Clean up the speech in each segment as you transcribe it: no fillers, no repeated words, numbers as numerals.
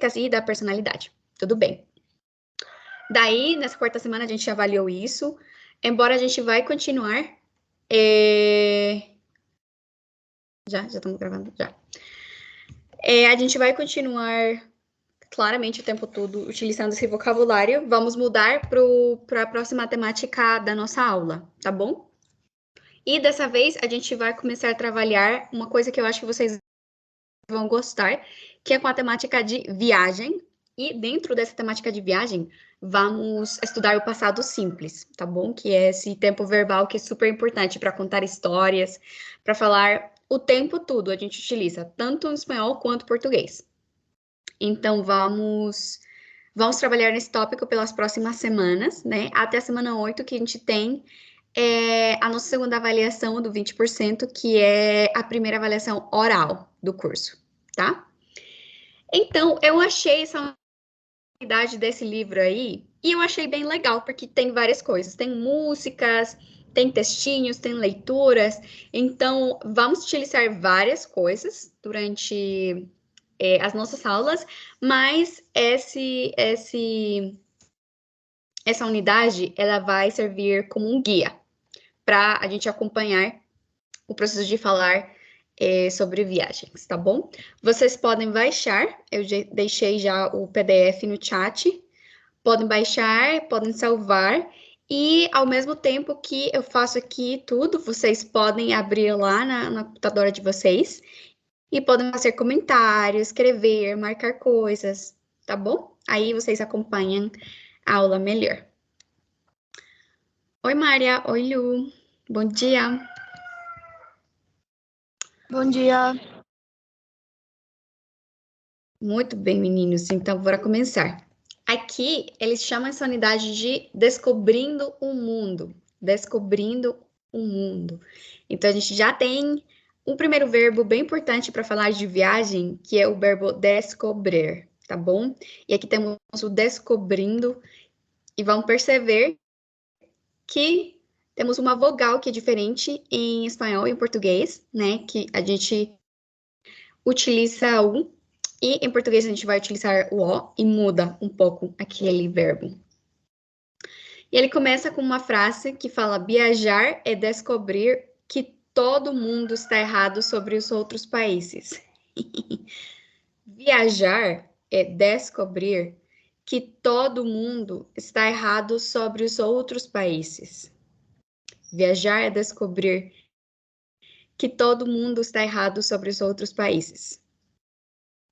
características e da personalidade. Tudo bem. Daí, nessa quarta semana, a gente avaliou isso, embora a gente vai continuar... Já estamos gravando, já. A gente vai continuar, claramente, o tempo todo, utilizando esse vocabulário. Vamos mudar para a próxima temática da nossa aula, tá bom? E dessa vez, a gente vai começar a trabalhar uma coisa que eu acho que vocês vão gostar, que é com a temática de viagem. E dentro dessa temática de viagem, vamos estudar o passado simples, tá bom? Que é esse tempo verbal que é super importante para contar histórias, para falar o tempo todo. A gente utiliza tanto em espanhol quanto em português. Então, vamos trabalhar nesse tópico pelas próximas semanas, né? Até a semana 8, que a gente tem a nossa segunda avaliação do 20%, que é a primeira avaliação oral do curso, tá? Então, eu achei essa unidade desse livro aí, e eu achei bem legal, porque tem várias coisas. Tem músicas, tem textinhos, tem leituras. Então, vamos utilizar várias coisas durante as nossas aulas, mas essa unidade, ela vai servir como um guia para a gente acompanhar o processo de falar sobre viagens, tá bom? Vocês podem baixar, eu deixei já o PDF no chat, podem baixar, podem salvar, e ao mesmo tempo que eu faço aqui tudo, vocês podem abrir lá na computadora de vocês, e podem fazer comentários, escrever, marcar coisas, tá bom? Aí vocês acompanham a aula melhor. Oi, Mária. Oi, Lu. Bom dia. Bom dia. Muito bem, meninos. Então, bora começar. Aqui, eles chamam essa unidade de Descobrindo o Mundo. Descobrindo o Mundo. Então, a gente já tem um primeiro verbo bem importante para falar de viagem, que é o verbo descobrir, tá bom? E aqui temos o descobrindo, e vão perceber que temos uma vogal que é diferente em espanhol e em português, né? Que a gente utiliza o, e em português a gente vai utilizar o O, e muda um pouco aquele verbo. E ele começa com uma frase que fala: viajar é descobrir que todo mundo está errado sobre os outros países. Viajar é descobrir que todo mundo está errado sobre os outros países. Viajar é descobrir que todo mundo está errado sobre os outros países.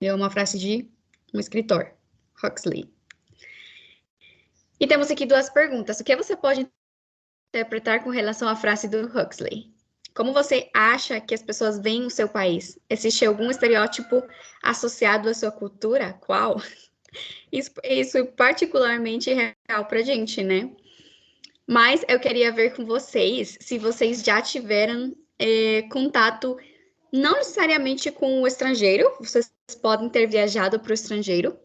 É uma frase de um escritor, Huxley. E temos aqui duas perguntas. O que você pode interpretar com relação à frase do Huxley? Como você acha que as pessoas veem o seu país? Existe algum estereótipo associado à sua cultura? Qual? Isso é particularmente real pra gente, né? Mas eu queria ver com vocês se vocês já tiveram contato, não necessariamente com o estrangeiro, vocês podem ter viajado para o estrangeiro,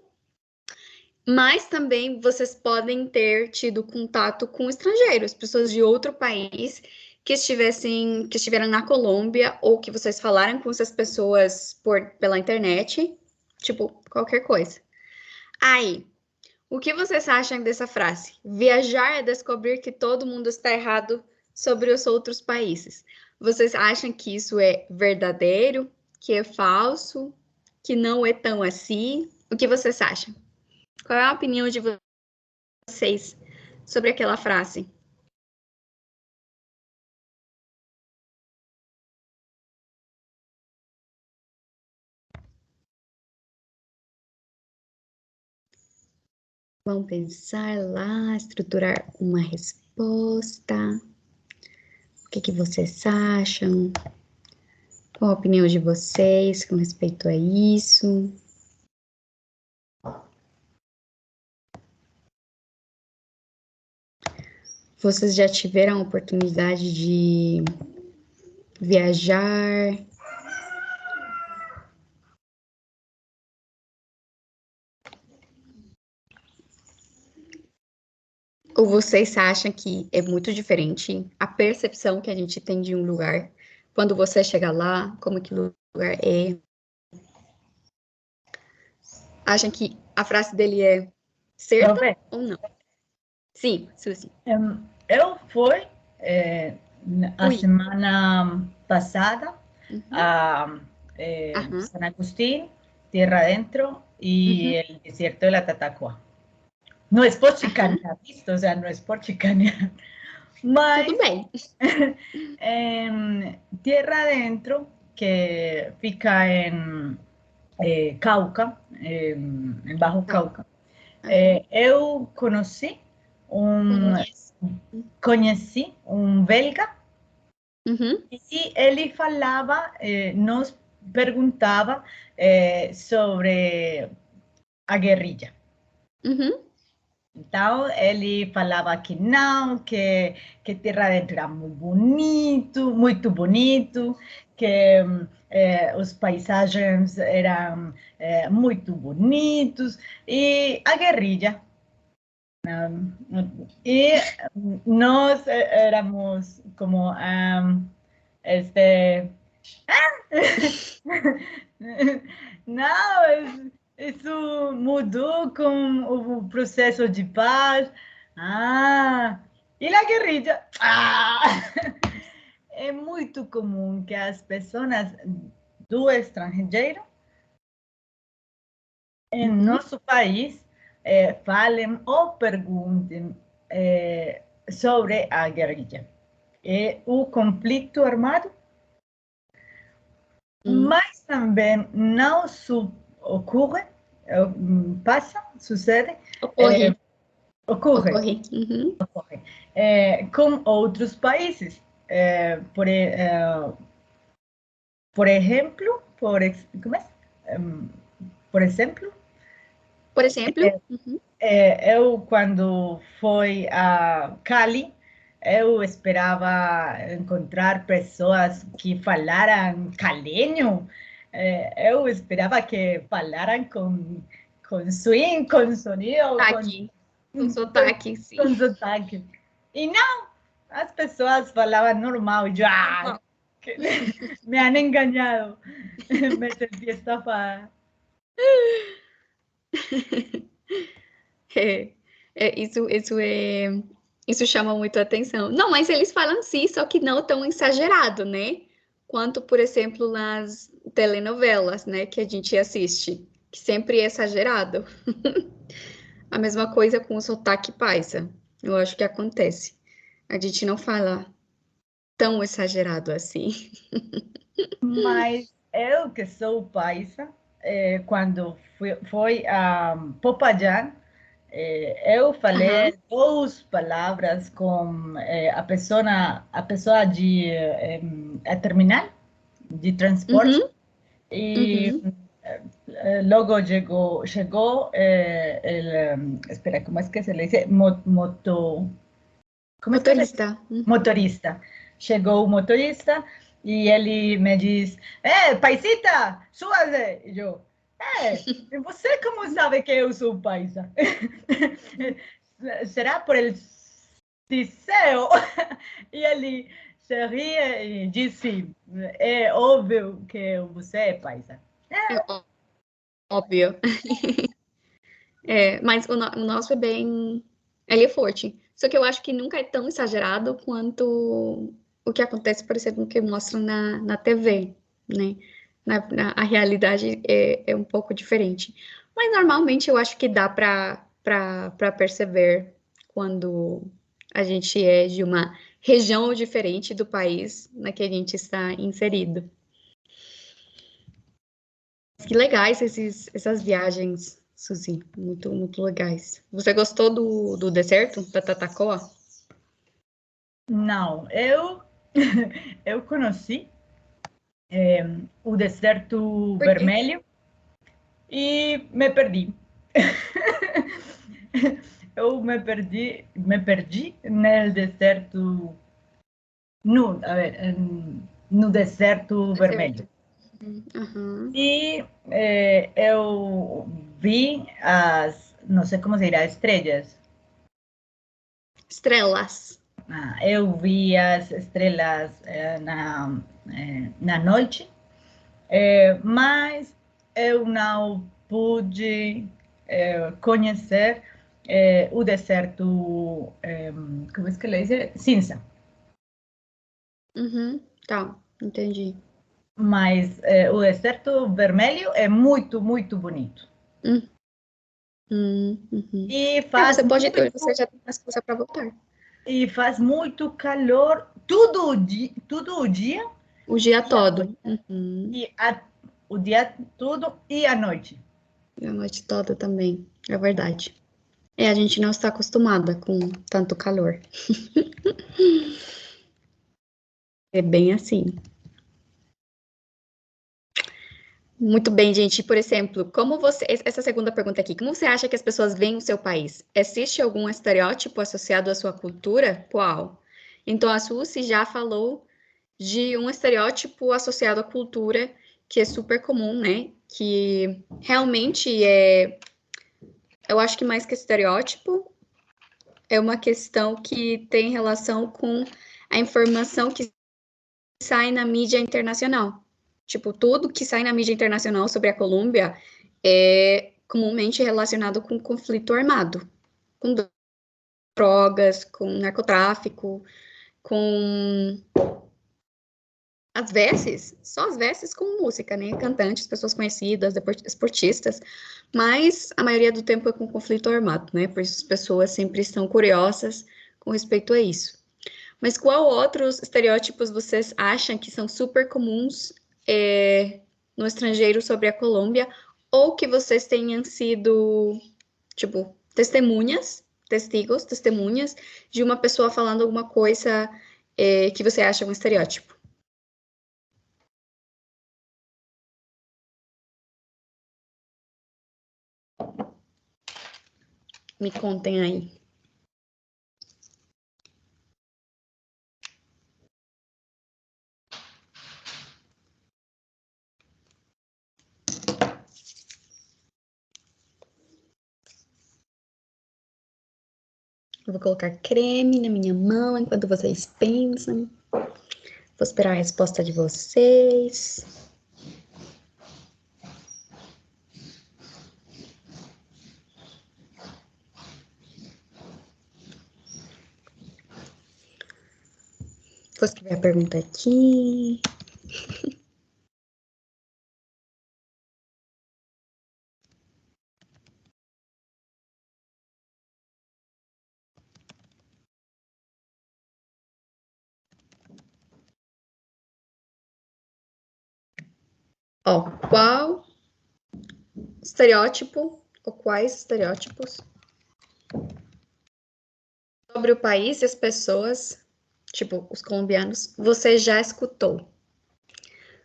mas também vocês podem ter tido contato com estrangeiros, pessoas de outro país que estiveram na Colômbia, ou que vocês falaram com essas pessoas pela internet, tipo, qualquer coisa. Aí, o que vocês acham dessa frase? Viajar é descobrir que todo mundo está errado sobre os outros países. Vocês acham que isso é verdadeiro, que é falso, que não é tão assim? O que vocês acham? Qual é a opinião de vocês sobre aquela frase? Vamos pensar lá, estruturar uma resposta. O que vocês acham? Qual a opinião de vocês com respeito a isso? Vocês já tiveram a oportunidade de viajar? Ou vocês acham que é muito diferente a percepção que a gente tem de um lugar quando você chega lá, como que o lugar é? acham que a frase dele é certa ou não? Sim, Suzy. Eu fui a semana passada a San Agustín, Tierra Adentro y el desierto de la Tatacoa. No es por chicanear, ¿visto? O sea, no es por chicanear. Mas, tudo bem. Tierra Adentro, que fica en Cauca, en Bajo Cauca, eu conheci um belga e ele falava, nos perguntava sobre a guerrilha. Então, ele falava que não, que Terra Adentro era muito bonito, que os paisagens eram muito bonitos, e a guerrilha. Y nos éramos como não, isso mudou com o processo de paz. E a guerrilha? É muito comum que as pessoas do estrangeiro, em nosso país, falem ou perguntem sobre a guerrilha. O conflito armado, mas também não ocorre, sucede, ocorre com outros países. Por exemplo, eu, quando fui a Cali, eu esperava encontrar pessoas que falaram caleño. Eu esperava que falaram com swing, com sonido, com sotaque, sim. Com sotaque. E não, as pessoas falavam normal. Eu, me han engañado. Me senti estafada. Isso chama muito a atenção. Não, mas eles falam sim, só que não tão exagerado, né? Quanto, por exemplo, nas telenovelas, né, que a gente assiste, que sempre é exagerado. A mesma coisa com o sotaque paisa. Eu acho que acontece. A gente não fala tão exagerado assim. Mas eu, que sou paisa, quando fui a Popayán, eu falei duas palavras com a pessoa de terminal de transporte, e logo chegou espera, como é que se le dice? Motorista. Motorista. Chegou o motorista e ele me diz, paisita, súbase. E eu, você como sabe que eu sou paisa? Será por el ciseo? E ele se ri e disse, é óbvio que você é paisa. Óbvio. Mas o nosso é bem... Ele é forte. Só que eu acho que nunca é tão exagerado quanto o que acontece, por exemplo, que mostram na TV, né? A realidade é um pouco diferente. Mas normalmente eu acho que dá para perceber quando a gente é de uma região diferente do país na que a gente está inserido. Que legais essas viagens, Suzy, muito legais. Você gostou do deserto, da Tatacoa? Não, eu conheci o deserto vermelho e me perdi. Eu me perdi no deserto, no deserto vermelho. E eu vi não sei como se dirá, estrelas. Eu vi as estrelas na noite, mas eu não pude conhecer o deserto, como é que ele diz? Cinza. Tá, entendi. Mas o deserto vermelho é muito, muito bonito. E faz você já tem mais coisa para voltar. E faz muito calor todo o dia. O dia todo. O dia todo e a noite. E a noite toda também, é verdade. A gente não está acostumada com tanto calor. É bem assim. Muito bem, gente. Por exemplo, essa segunda pergunta aqui, como você acha que as pessoas veem o seu país? Existe algum estereótipo associado à sua cultura? Qual? Então, a Suzy já falou de um estereótipo associado à cultura, que é super comum, né? Que realmente eu acho que mais que estereótipo, é uma questão que tem relação com a informação que sai na mídia internacional. Tipo, tudo que sai na mídia internacional sobre a Colômbia é comumente relacionado com conflito armado, com drogas, com narcotráfico, com só as vestes com música, né? Cantantes, pessoas conhecidas, esportistas, mas a maioria do tempo é com conflito armado, né? Por isso as pessoas sempre estão curiosas com respeito a isso. Mas qual outros estereótipos vocês acham que são super comuns no estrangeiro sobre a Colômbia, ou que vocês tenham sido, tipo, testemunhas de uma pessoa falando alguma coisa que você acha um estereótipo? Me contem aí. Eu vou colocar creme na minha mão enquanto vocês pensam. Vou esperar a resposta de vocês. Vou escrever a pergunta aqui. Ó, qual estereótipo ou quais estereótipos sobre o país e as pessoas, tipo, os colombianos, você já escutou?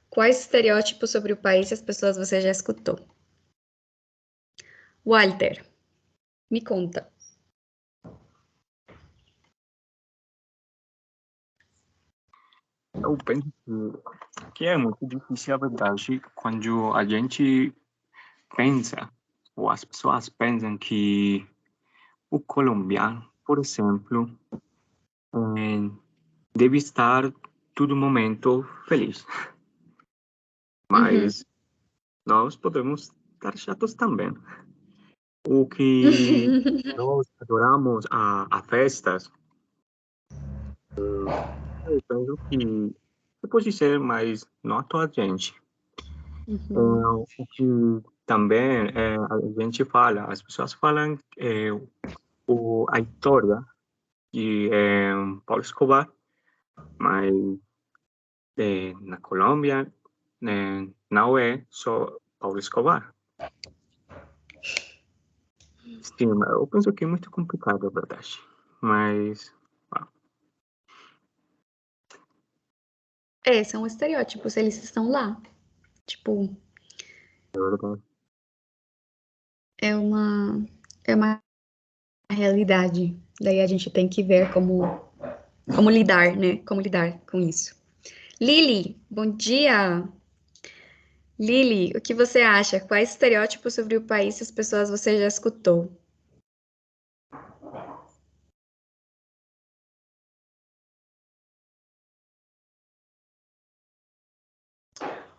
Quais estereótipos sobre o país e as pessoas você já escutou? Walter, me conta. Eu penso que é muito difícil, a verdade, quando a gente pensa, ou as pessoas pensam que o colombiano, por exemplo, deve estar todo momento feliz. Mas nós podemos estar chatos também. O que nós adoramos a festas, eu penso que pode ser, mas não a toda a gente. O que também a gente fala, as pessoas falam a história de Paulo Escobar, mas na Colômbia não é só Paulo Escobar. Sim, eu penso que é muito complicado, a verdade. Mas São estereótipos, eles estão lá. Tipo, é verdade. é uma realidade. Daí a gente tem que ver como lidar, né? Como lidar com isso. Lili, bom dia! Lili, o que você acha? Quais estereótipos sobre o país e as pessoas você já escutou?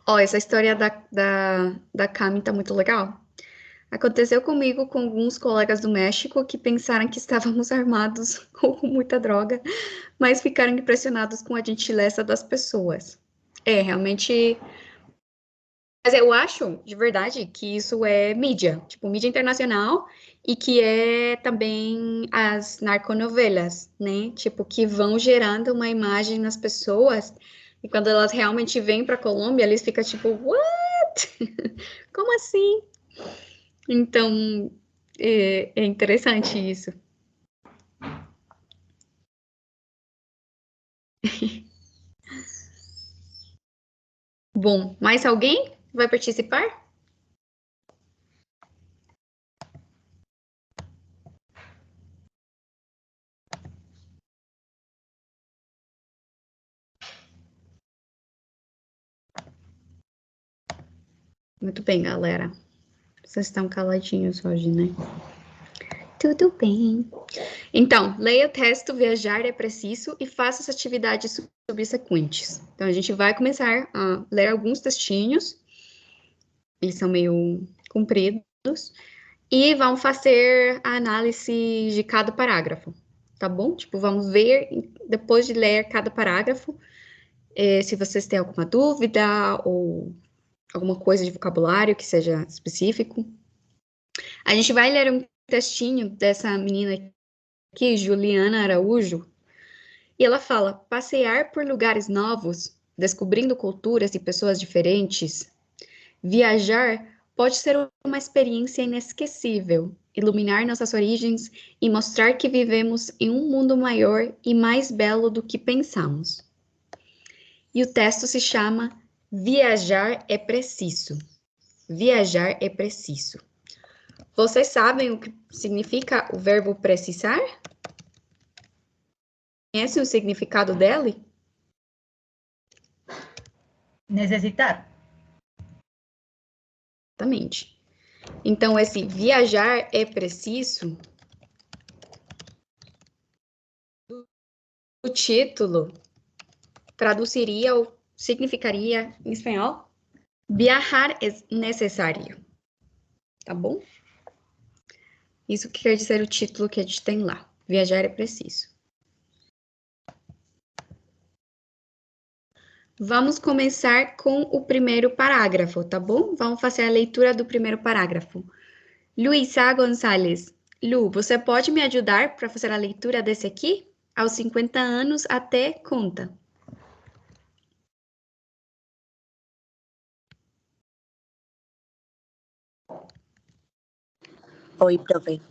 Ó, essa história da Cami tá muito legal. Aconteceu comigo com alguns colegas do México que pensaram que estávamos armados ou com muita droga, mas ficaram impressionados com a gentileza das pessoas. Realmente... Mas eu acho, de verdade, que isso é mídia, tipo, mídia internacional, e que é também as narconovelas, né? Tipo, que vão gerando uma imagem nas pessoas, e quando elas realmente vêm para a Colômbia, eles ficam tipo, what? Como assim? Então, é interessante isso. Bom, mais alguém vai participar? Muito bem, galera. Vocês estão caladinhos hoje, né? Tudo bem. Então, leia o texto Viajar é Preciso e faça as atividades subsequentes. Então, a gente vai começar a ler alguns textinhos. Eles são meio compridos. E vamos fazer a análise de cada parágrafo, tá bom? Tipo, vamos ver, depois de ler cada parágrafo, se vocês têm alguma dúvida ou alguma coisa de vocabulário que seja específico. A gente vai ler um textinho dessa menina aqui, Juliana Araújo, e ela fala: passear por lugares novos, descobrindo culturas e pessoas diferentes, viajar pode ser uma experiência inesquecível, iluminar nossas origens e mostrar que vivemos em um mundo maior e mais belo do que pensamos. E o texto se chama Viajar é Preciso. Viajar é preciso. Vocês sabem o que significa o verbo precisar? Conhece o significado dele? Necessitar. Exatamente. Então, esse viajar é preciso, o título traduziria ou significaria em espanhol: viajar é necessário. Tá bom? Isso que quer dizer o título que a gente tem lá. Viajar é preciso. Vamos começar com o primeiro parágrafo, tá bom? Vamos fazer a leitura do primeiro parágrafo. Luísa Gonçalves. Lu, você pode me ajudar para fazer a leitura desse aqui? Aos 50 anos até conta. Oi, profe.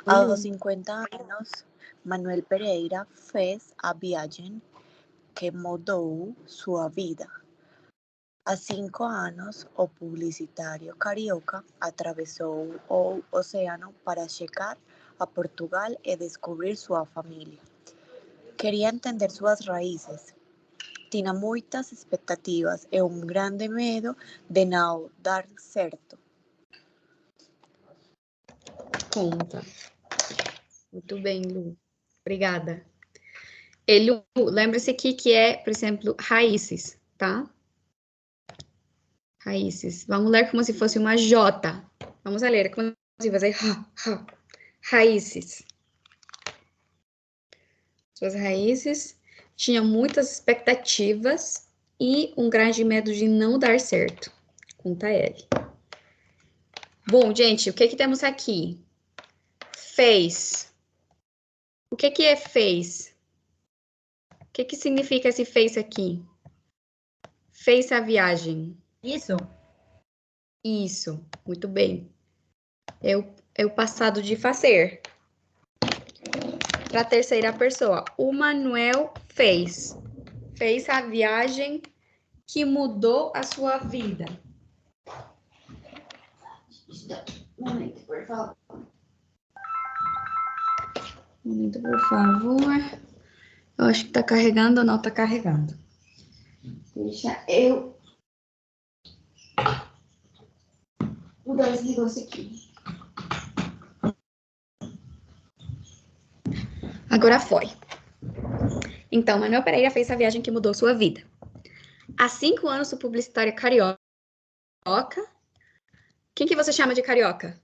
Aos 50 anos, Manuel Pereira fez a viagem que mudou sua vida. Há 5 anos, o publicitário carioca atravessou o oceano para chegar a Portugal e descobrir sua família. Queria entender suas raízes. Tinha muitas expectativas e grande medo de não dar certo. Conta. Muito bem, Lu. Obrigada. E, Lu, lembre-se aqui que é, por exemplo, raízes, tá? Raízes. Vamos ler como se fosse uma J. Vamos ler como se fosse raízes. Suas raízes tinham muitas expectativas e grande medo de não dar certo. Conta ele. Bom, gente, o que temos aqui? Fez. O que é fez? O que significa esse fez aqui? Fez a viagem. Isso. Isso, muito bem. É o passado de fazer. Para a terceira pessoa, o Manuel fez. Fez a viagem que mudou a sua vida. Um momento, por favor. Um momento, por favor. Eu acho que tá carregando ou não tá carregando. Deixa eu mudar esse negócio aqui. Agora foi. Então, Manuel Pereira fez a viagem que mudou sua vida. Há 5 anos, o publicitário carioca. Quem que você chama de carioca?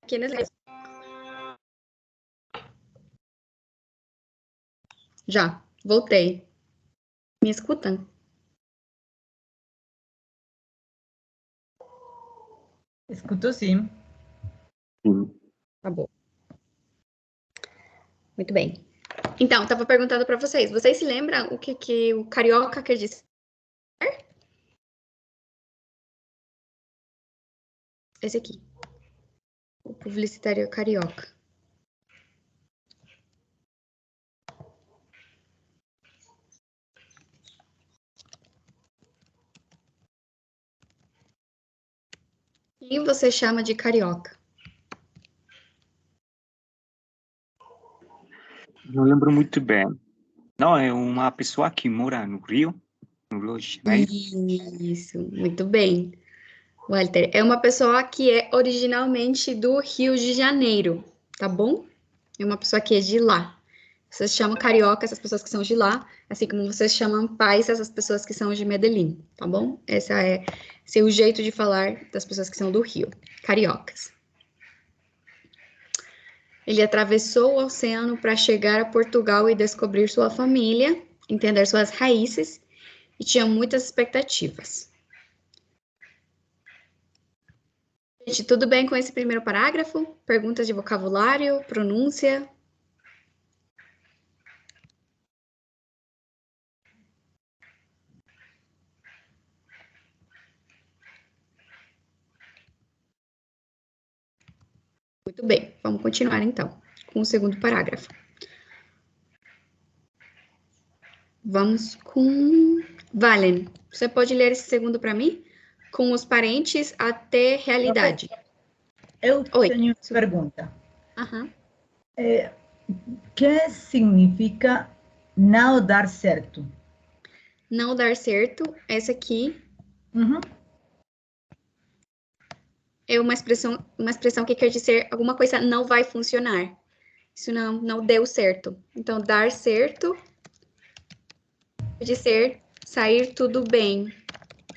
¿Quiénes le... Já, voltei. Me escutam? Escuto sim. Sim. Tá bom. Muito bem. Então, estava perguntando para vocês. Vocês se lembram o que o carioca quer dizer? Esse aqui. O publicitário carioca. Quem você chama de carioca? Não lembro muito bem. Não, é uma pessoa que mora no Rio de Janeiro. Isso, muito bem. Walter, é uma pessoa que é originalmente do Rio de Janeiro, tá bom? É uma pessoa que é de lá. Vocês chamam carioca essas pessoas que são de lá, assim como vocês chamam paisa essas pessoas que são de Medellín, tá bom? Esse é o jeito de falar das pessoas que são do Rio, cariocas. Ele atravessou o oceano para chegar a Portugal e descobrir sua família, entender suas raízes, e tinha muitas expectativas. Gente, tudo bem com esse primeiro parágrafo? Perguntas de vocabulário, pronúncia? Muito bem, vamos continuar então com o segundo parágrafo. Vamos com Valen. Você pode ler esse segundo para mim? Com os parentes até realidade. Eu Oi. tenho uma pergunta. Uhum. Que significa não dar certo? Não dar certo, essa aqui Uhum. é uma expressão que quer dizer alguma coisa não vai funcionar. Isso não deu certo. Então, dar certo quer dizer sair tudo bem,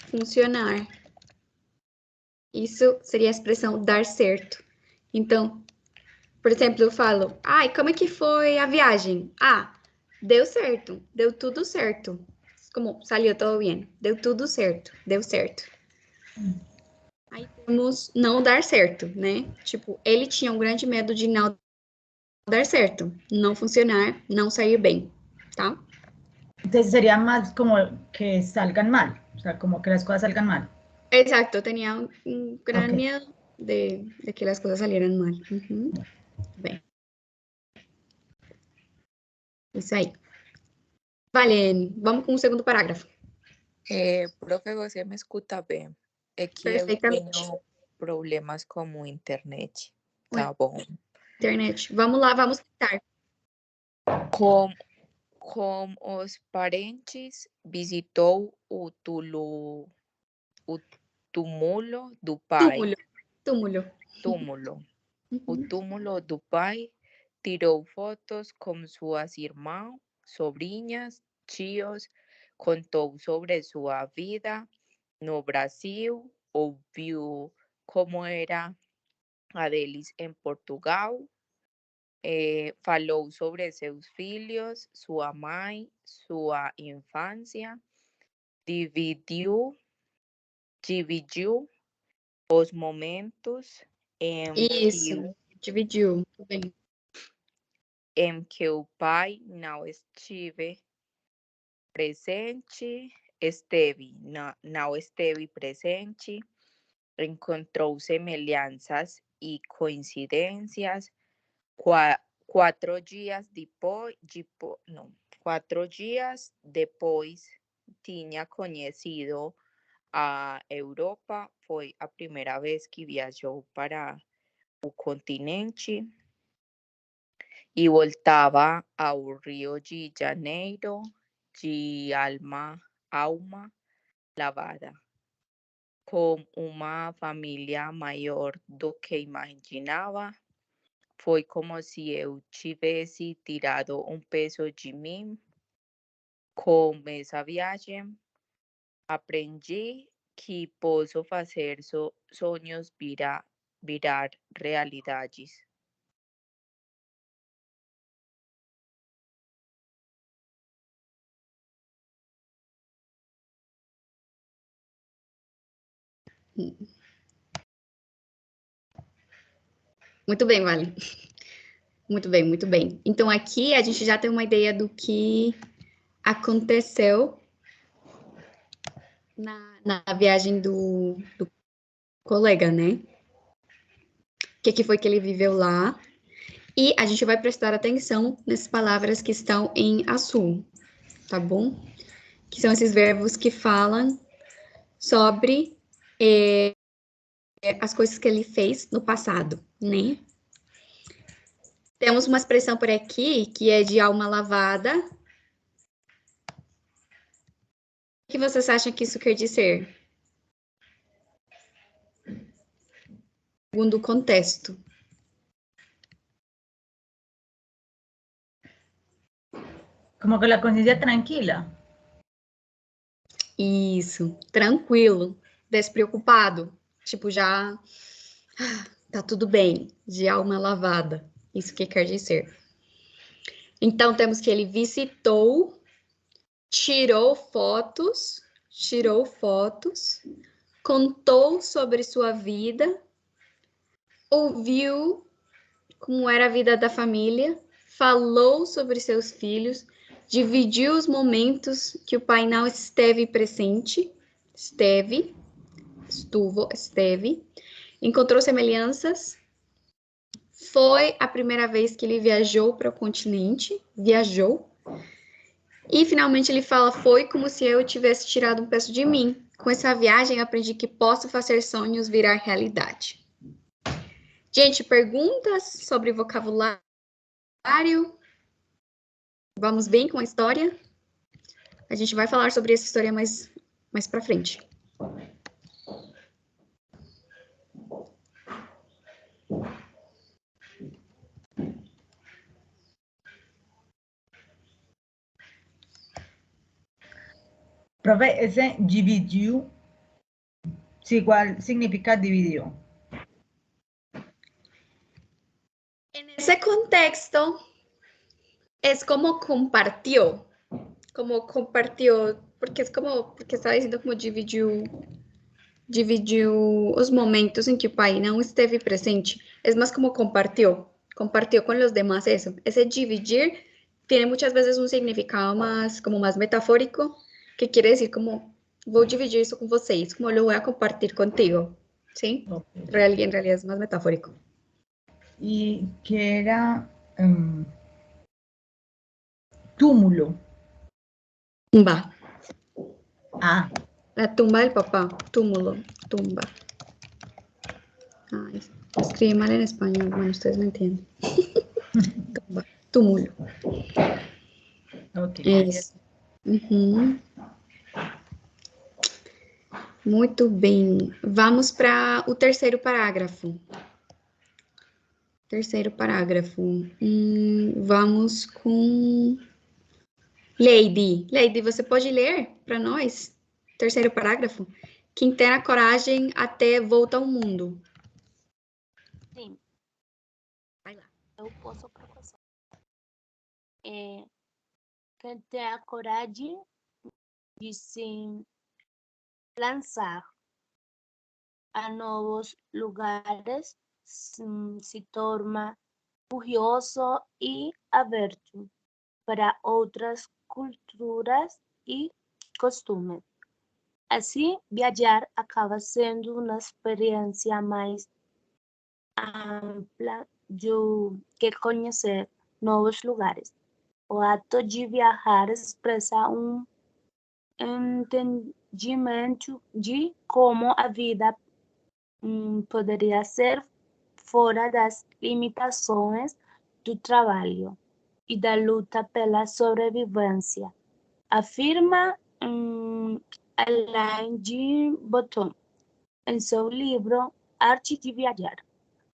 funcionar. Isso seria a expressão dar certo. Então, por exemplo, eu falo, ai, como é que foi a viagem? Ah, deu certo, deu tudo certo. Como salió todo bien, deu tudo certo, deu certo. Aí temos não dar certo, né? Tipo, ele tinha um grande medo de não dar certo, não funcionar, não sair bem, tá? Entonces sería más como que salgan mal, o sea, como que las cosas salgan mal. Exacto, eu tenía un gran Ok. miedo de que las cosas salieran mal. Uhum. Bem. Isso aí. Vale, vamos com o segundo parágrafo. Profe, você me escuta bem? É que eu Perfeitamente. tenho problemas com a internet. Tá bom. Internet. Vamos lá, vamos tentar. Com os parentes, visitou o túmulo do pai. Túmulo. O túmulo do pai, tirou fotos com suas irmãs, sobrinhas, tios, contou sobre sua vida no Brasil, ouviu como era a deles em Portugal, falou sobre seus filhos, sua mãe, sua infância, dividiu os momentos Isso, dividiu. Bem. em que o pai não não esteve presente, encontrou semelhanças e coincidências. 4 dias depois, tinha conhecido a Europa, foi a primeira vez que viajou para o continente e voltava ao Rio de Janeiro de alma lavada, com uma família maior do que imaginava. Foi como se eu tivesse tirado um peso de mim. Com essa viagem, aprendi que posso fazer sonhos virar realidades. Muito bem, Vale. Muito bem, muito bem. Então, aqui a gente já tem uma ideia do que aconteceu na viagem do colega, né? O que foi que ele viveu lá. E a gente vai prestar atenção nessas palavras que estão em azul, tá bom? Que são esses verbos que falam sobre as coisas que ele fez no passado, né? Temos uma expressão por aqui que é de alma lavada. O que vocês acham que isso quer dizer? Segundo o contexto. Como que a consciência tranquila. Isso, tranquilo, despreocupado. Tipo, já tá tudo bem, de alma lavada. Isso que quer dizer. Então, temos que ele visitou, tirou fotos, contou sobre sua vida, ouviu como era a vida da família, falou sobre seus filhos, dividiu os momentos que o pai não esteve presente, esteve, encontrou semelhanças, foi a primeira vez que ele viajou para o continente, e finalmente ele fala, foi como se eu tivesse tirado um pedaço de mim. Com essa viagem aprendi que posso fazer sonhos virar realidade. Gente, perguntas sobre vocabulário? Vamos bem com a história? A gente vai falar sobre essa história mais para frente. Profe, esse dividiu significa dividiu. En ese contexto, es como compartió, porque está diciendo como dividiu os momentos en que o pai não esteve presente. Es más como compartió con los demás eso. Ese dividir tiene muchas veces un significado más metafórico, que quiere decir como, vou dividir isso com vocês, como lo voy a compartir contigo, ¿sí? Okay. En realidad es más metafórico. Y que era túmulo. Tumba. Ah. La tumba del papá, túmulo, tumba. Ay, escribí mal en español, bueno, ustedes me entienden. Tumba, túmulo. Ok. Isso. Uhum. Muito bem. Vamos para o terceiro parágrafo. Vamos com Lady. Lady, você pode ler para nós? Terceiro parágrafo. Quem tem a coragem até volta ao mundo. Sim. Vai lá. Eu posso, professor. Quem tem a coragem de se lançar a novos lugares se torna curioso e aberto para outras culturas e costumes. Assim, viajar acaba sendo uma experiência mais ampla do que conhecer novos lugares. O ato de viajar expressa um entendimento de como a vida poderia ser fora das limitações do trabalho e da luta pela sobrevivência, afirma Alain de Botton em seu livro Arte de Viajar.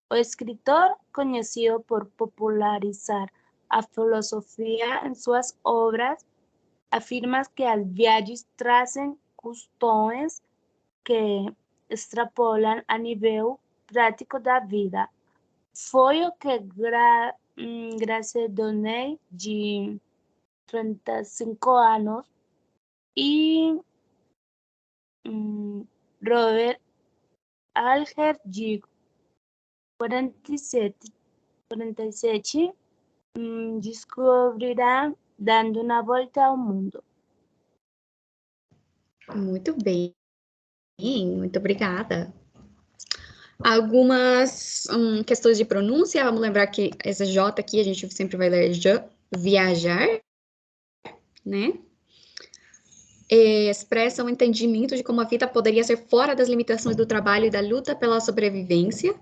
O escritor, conhecido por popularizar a filosofia em suas obras, afirma que as viagens trazem questões que extrapolam a nível prático da vida. Foi o que Grace Doney, de 35 anos, e Robert Alger, de 47, descobrirán dando uma volta ao mundo. Muito bem, muito obrigada. Algumas questões de pronúncia, vamos lembrar que essa J aqui a gente sempre vai ler viajar, né? Expressam o entendimento de como a vida poderia ser fora das limitações do trabalho e da luta pela sobrevivência.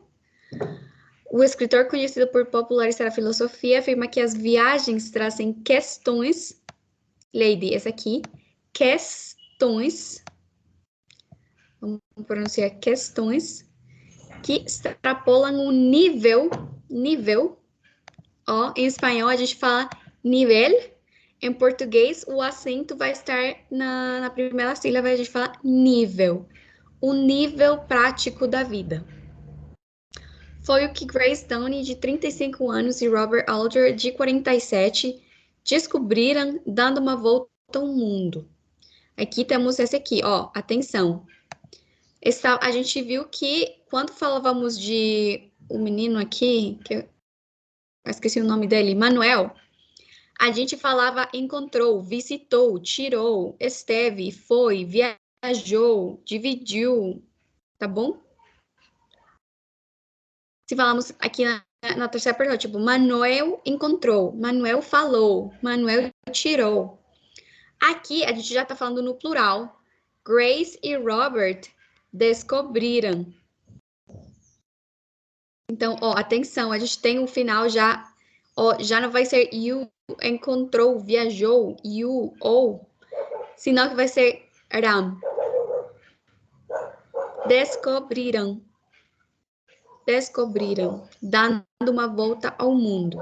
O escritor, conhecido por popularizar a filosofia, afirma que as viagens trazem questões, Lady, essa aqui, questões, vamos pronunciar questões, que extrapolam o nível, ó, em espanhol a gente fala nível, em português o acento vai estar na primeira sílaba, a gente fala nível, o nível prático da vida. Foi o que Grace Doney, de 35 anos, e Robert Alger, de 47, descobriram dando uma volta ao mundo. Aqui temos esse aqui, ó, atenção. A gente viu que quando falávamos de o menino aqui, que eu esqueci o nome dele, Manuel, a gente falava encontrou, visitou, tirou, esteve, foi, viajou, dividiu, tá bom? Se falamos aqui na terceira pessoa, tipo, Manuel encontrou, Manuel falou, Manuel tirou. Aqui a gente já tá falando no plural. Grace e Robert descobriram. Então, ó, atenção, a gente tem o final já, ó, já não vai ser you encontrou, viajou, you, ou, senão que vai ser ram. Descobriram, dando uma volta ao mundo.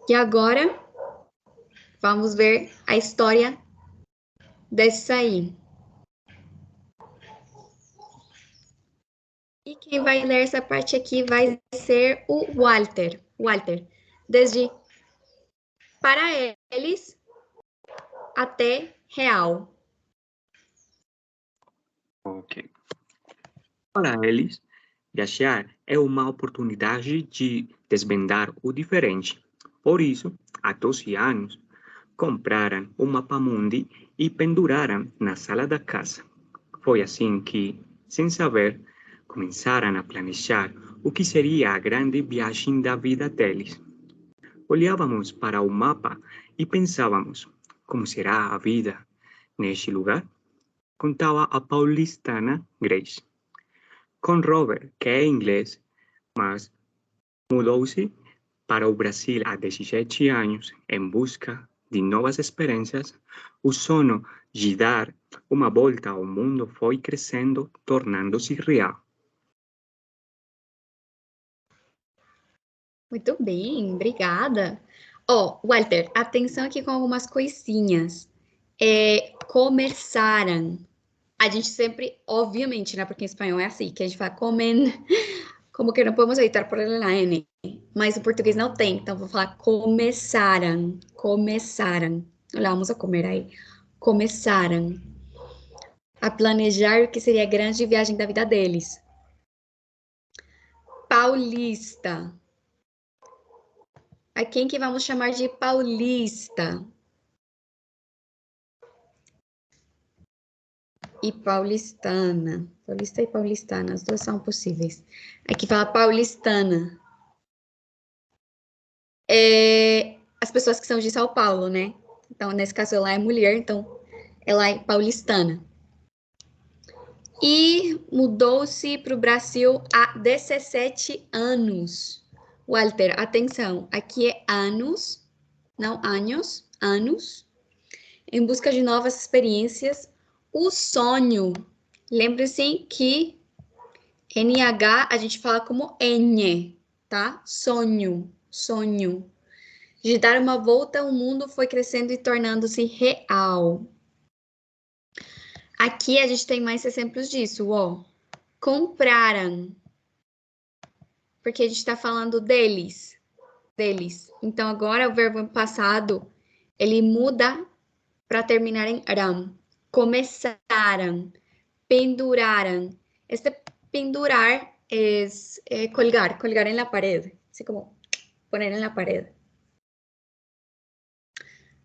E agora, vamos ver a história dessa aí. E quem vai ler essa parte aqui vai ser o Walter. Walter, desde para eles até real. Ok. Para eles, viajar é uma oportunidade de desvendar o diferente. Por isso, há 12 anos, compraram um mapa-mundi e penduraram na sala da casa. Foi assim que, sem saber, começaram a planejar o que seria a grande viagem da vida deles. Olhávamos para o mapa e pensávamos, como será a vida neste lugar? Contava a paulistana Grace. Com Robert, que é inglês, mas mudou-se para o Brasil há 17 anos em busca de novas experiências, o sonho de dar uma volta ao mundo foi crescendo, tornando-se real. Muito bem, obrigada. Ó, Walter, atenção aqui com algumas coisinhas. Começaram. A gente sempre, obviamente, né, porque em espanhol é assim, que a gente fala comen, como que não podemos evitar por la N, mas o português não tem, então vou falar começaram. Olha, vamos a comer aí. Começaram a planejar o que seria a grande viagem da vida deles. Paulista. A quem que vamos chamar de paulista? E paulistana. Paulista e paulistana, as duas são possíveis. Aqui fala paulistana. As pessoas que são de São Paulo, né? Então, nesse caso, ela é mulher, então ela é paulistana. E mudou-se para o Brasil há 17 anos. Walter, atenção, aqui é anos, não anos, anos. Em busca de novas experiências. O sonho, lembre-se que NH a gente fala como N, tá? Sonho. De dar uma volta ao mundo foi crescendo e tornando-se real. Aqui a gente tem mais exemplos disso, ó. Compraram, porque a gente está falando deles. Então, agora o verbo passado, ele muda para terminar em ram. Começaram, penduraram. Este pendurar es colgar en la pared. Así como poner en la pared.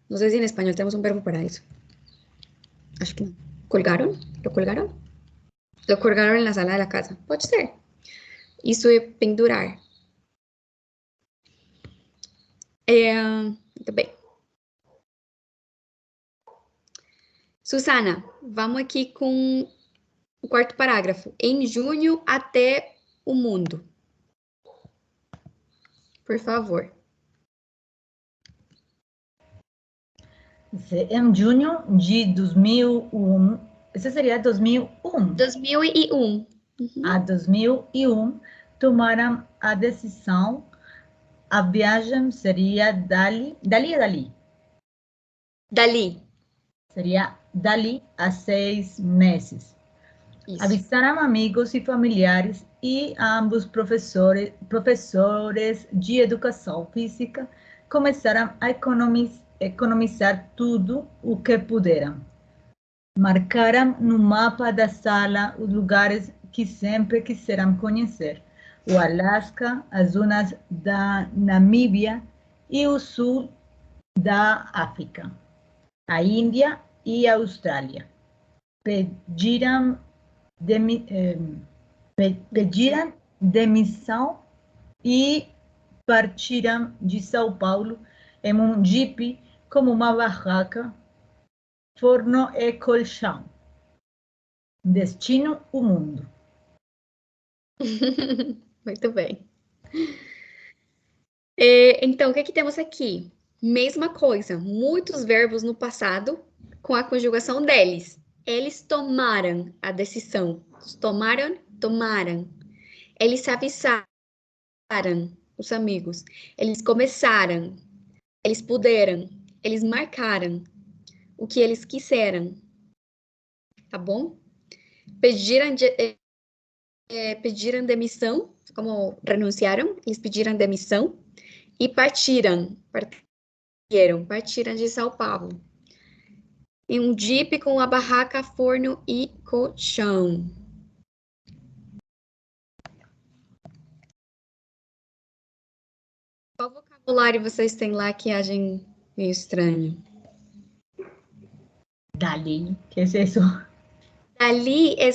No sé si en español tenemos un verbo para eso. Acho que no. ¿Colgaron? ¿Lo colgaron? Lo colgaron en la sala de la casa. Puede ser. Isso é pendurar. Muito bem. Susana, vamos aqui com o quarto parágrafo. Em junho até o mundo. Por favor. Em junho de 2001, esse seria 2001. 2001. A 2001, tomaram a decisão, a viagem seria dali. Seria dali a 6 meses. Isso. Avisaram amigos e familiares e ambos professores de educação física começaram a economizar tudo o que puderam. Marcaram no mapa da sala os lugares que sempre quiseram conhecer: o Alasca, as zonas da Namíbia e o sul da África, a Índia e a Austrália. Pediram demissão e partiram de São Paulo em um jipe com uma barraca, forno e colchão. Destino, o mundo. Muito bem. Então, o que temos aqui? Mesma coisa, muitos verbos no passado com a conjugação deles. Eles tomaram a decisão. Tomaram. Eles avisaram os amigos. Eles começaram. Eles puderam. Eles marcaram o que eles quiseram. Tá bom? Pediram demissão, como renunciaram, eles pediram demissão e partiram de São Paulo. Em um jipe com a barraca, forno e colchão. Qual vocabulário vocês têm lá que agem meio estranho? Dali, que é isso? Dali é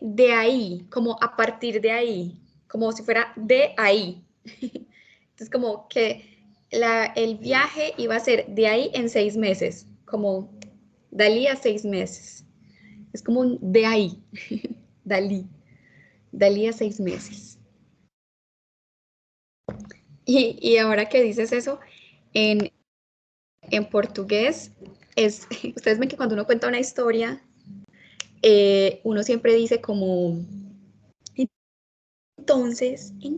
de ahí, como a partir de ahí, como si fuera de ahí. Entonces, como que el viaje iba a ser de ahí en 6 meses, como dali a 6 meses. Es como un de ahí, dali a 6 meses. Y ahora que dices eso, en portugués, ustedes ven que cuando uno cuenta una historia, uno siempre dice como, entonces, y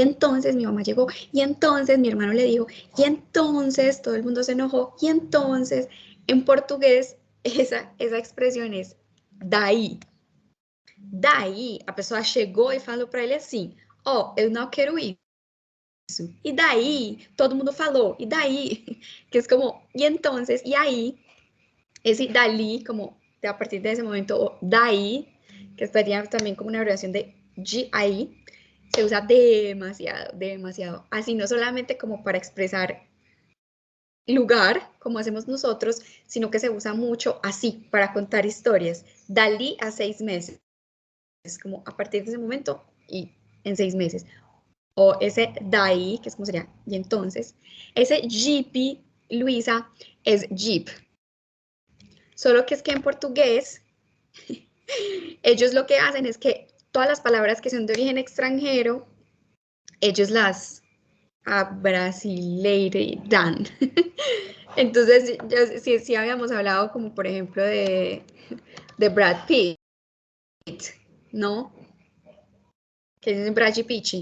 entonces mi mamá llegó, y entonces mi hermano le dijo, y entonces todo el mundo se enojó, y entonces, en portugués, esa expressão é daí. Daí, a pessoa chegou e falou para ele assim, eu não quero isso. E daí, todo mundo falou, e daí, que é como, e entonces, e aí, esse dali, como a partir desse momento, o daí, que estaría también como una abreviación de ahí, se usa demasiado. Así no solamente como para expresar lugar, como hacemos nosotros, sino que se usa mucho así, para contar historias. Dali a 6 meses. Es como a partir de ese momento y en 6 meses. O ese daí, que es como sería, y entonces. Ese jipe, Luisa, es jeep. Solo que es que en portugués, ellos lo que hacen es que todas las palabras que son de origen extranjero, ellos las abrasileiran. Entonces, sí habíamos hablado como por ejemplo de Brad Pitt, ¿no? Que dicen Brad Pitt.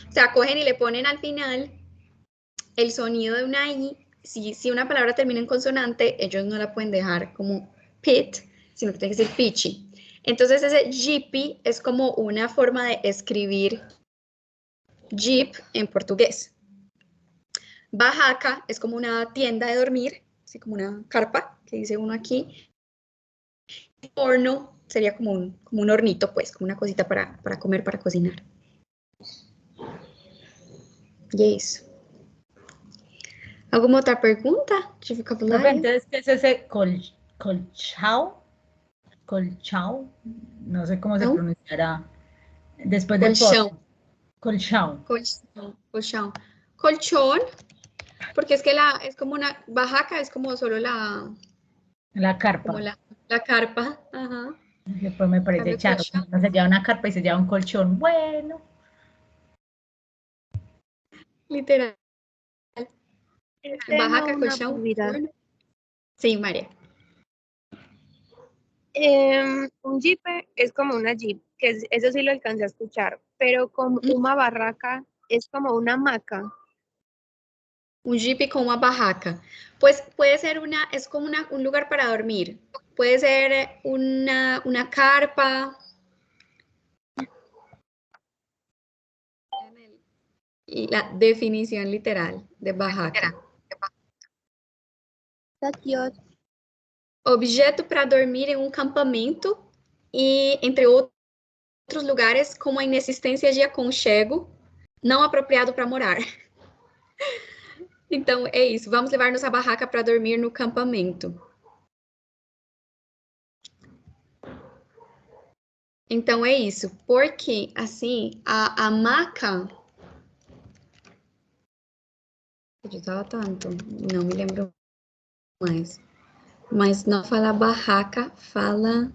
O sea, cogen y le ponen al final el sonido de una I. Si una palabra termina en consonante, ellos no la pueden dejar como Pitt, sino que tiene que ser Pichi. Entonces ese jeep es como una forma de escribir jeep en portugués. Barraca es como una tienda de dormir, así como una carpa, que dice uno aquí. Horno sería como un hornito, pues, como una cosita para comer, para cocinar. Y eso. ¿Alguna otra pregunta de vocabulario? Entonces, ¿qué es ese colchao? Colchao, no sé cómo se pronunciará. Después del colchón. Colchao. Colchón. Colchón, porque es que es como una barraca, es como solo la carpa. Como la carpa. Ajá. Después me parece charro. Se lleva una carpa y se lleva un colchón. Bueno. Literal. Barraca, Una colchón. actividad. Sí, María. Un jeep es como una jeep, eso sí lo alcancé a escuchar, pero como una barraca es como una hamaca. Un jeep con una barraca. Pues puede ser es como un lugar para dormir. Puede ser una carpa. La definición literal de barraca. Objeto para dormir em campamento e, entre outros lugares, com a inexistência de aconchego, não apropriado para morar. Então, é isso. Vamos levar nossa barraca para dormir no campamento. Então, é isso. Porque, assim, a maca... Eu estava tanto, não me lembro mais. Mas não fala barraca, fala...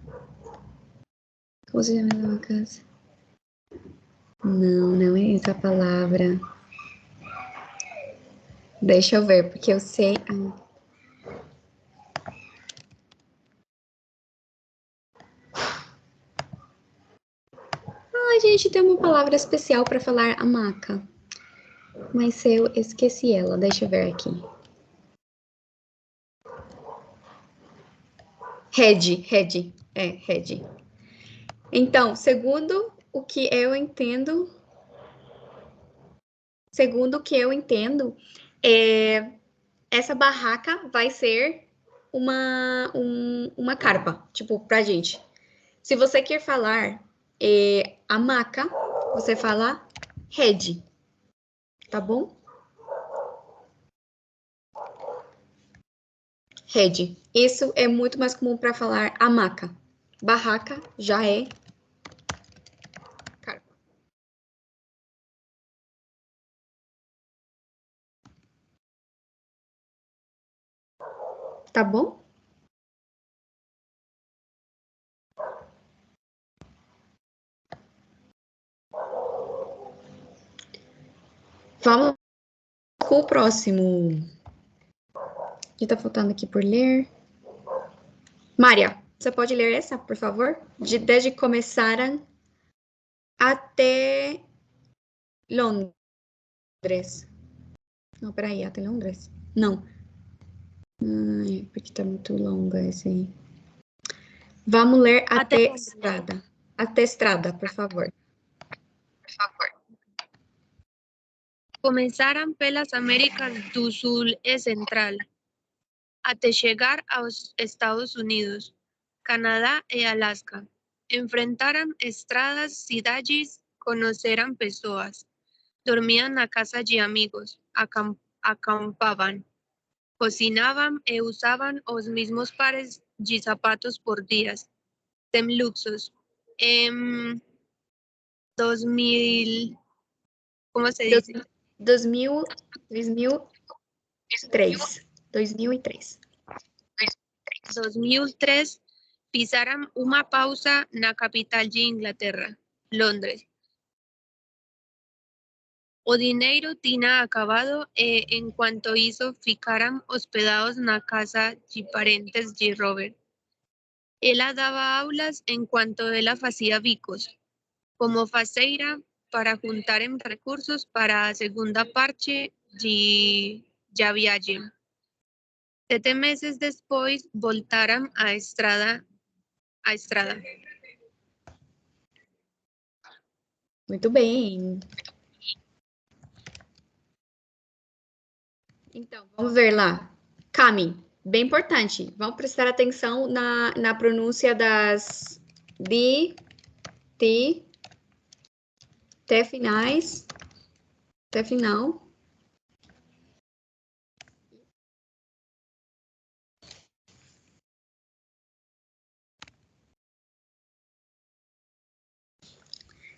Como se chama uma casa? Não é essa a palavra. Deixa eu ver, porque eu sei... A gente tem uma palavra especial para falar a maca. Mas eu esqueci ela. Deixa eu ver aqui. Rede. É, rede. Então, segundo o que eu entendo, essa barraca vai ser uma carpa, tipo, pra gente. Se você quer falar a maca, você fala rede, tá bom? Rede. Isso é muito mais comum para falar a maca. Barraca já é carpa. Tá bom? Vamos com o próximo. O que tá faltando aqui por ler? Mária, você pode ler essa, por favor? Desde começaram até Londres. Não, peraí, até Londres? Não. Ai, porque tá muito longa esse aí. Vamos ler até estrada. Até estrada, por favor. Começaram pelas Américas do Sul e Central, até chegar aos Estados Unidos, Canadá e Alaska. Enfrentaram estradas, cidades, conheceram pessoas, dormiam na casa de amigos, acampavam, cocinavam e usavam os mesmos pares de sapatos por dias. Tem luxos. 2000, ¿cómo se dice? 2003. 2003 fizeram uma pausa na capital de Inglaterra, Londres. O dinheiro tinha acabado e, enquanto isso, ficaram hospedados na casa de parentes de Robert. Ela dava aulas enquanto ela fazia bicos, como faceira, para juntarem recursos para a segunda parte de A Viagem. 7 meses depois, voltaram à estrada. Muito bem. Então, vamos ver lá. Cami, bem importante. Vamos prestar atenção na pronúncia das de, ti, té finais, té final.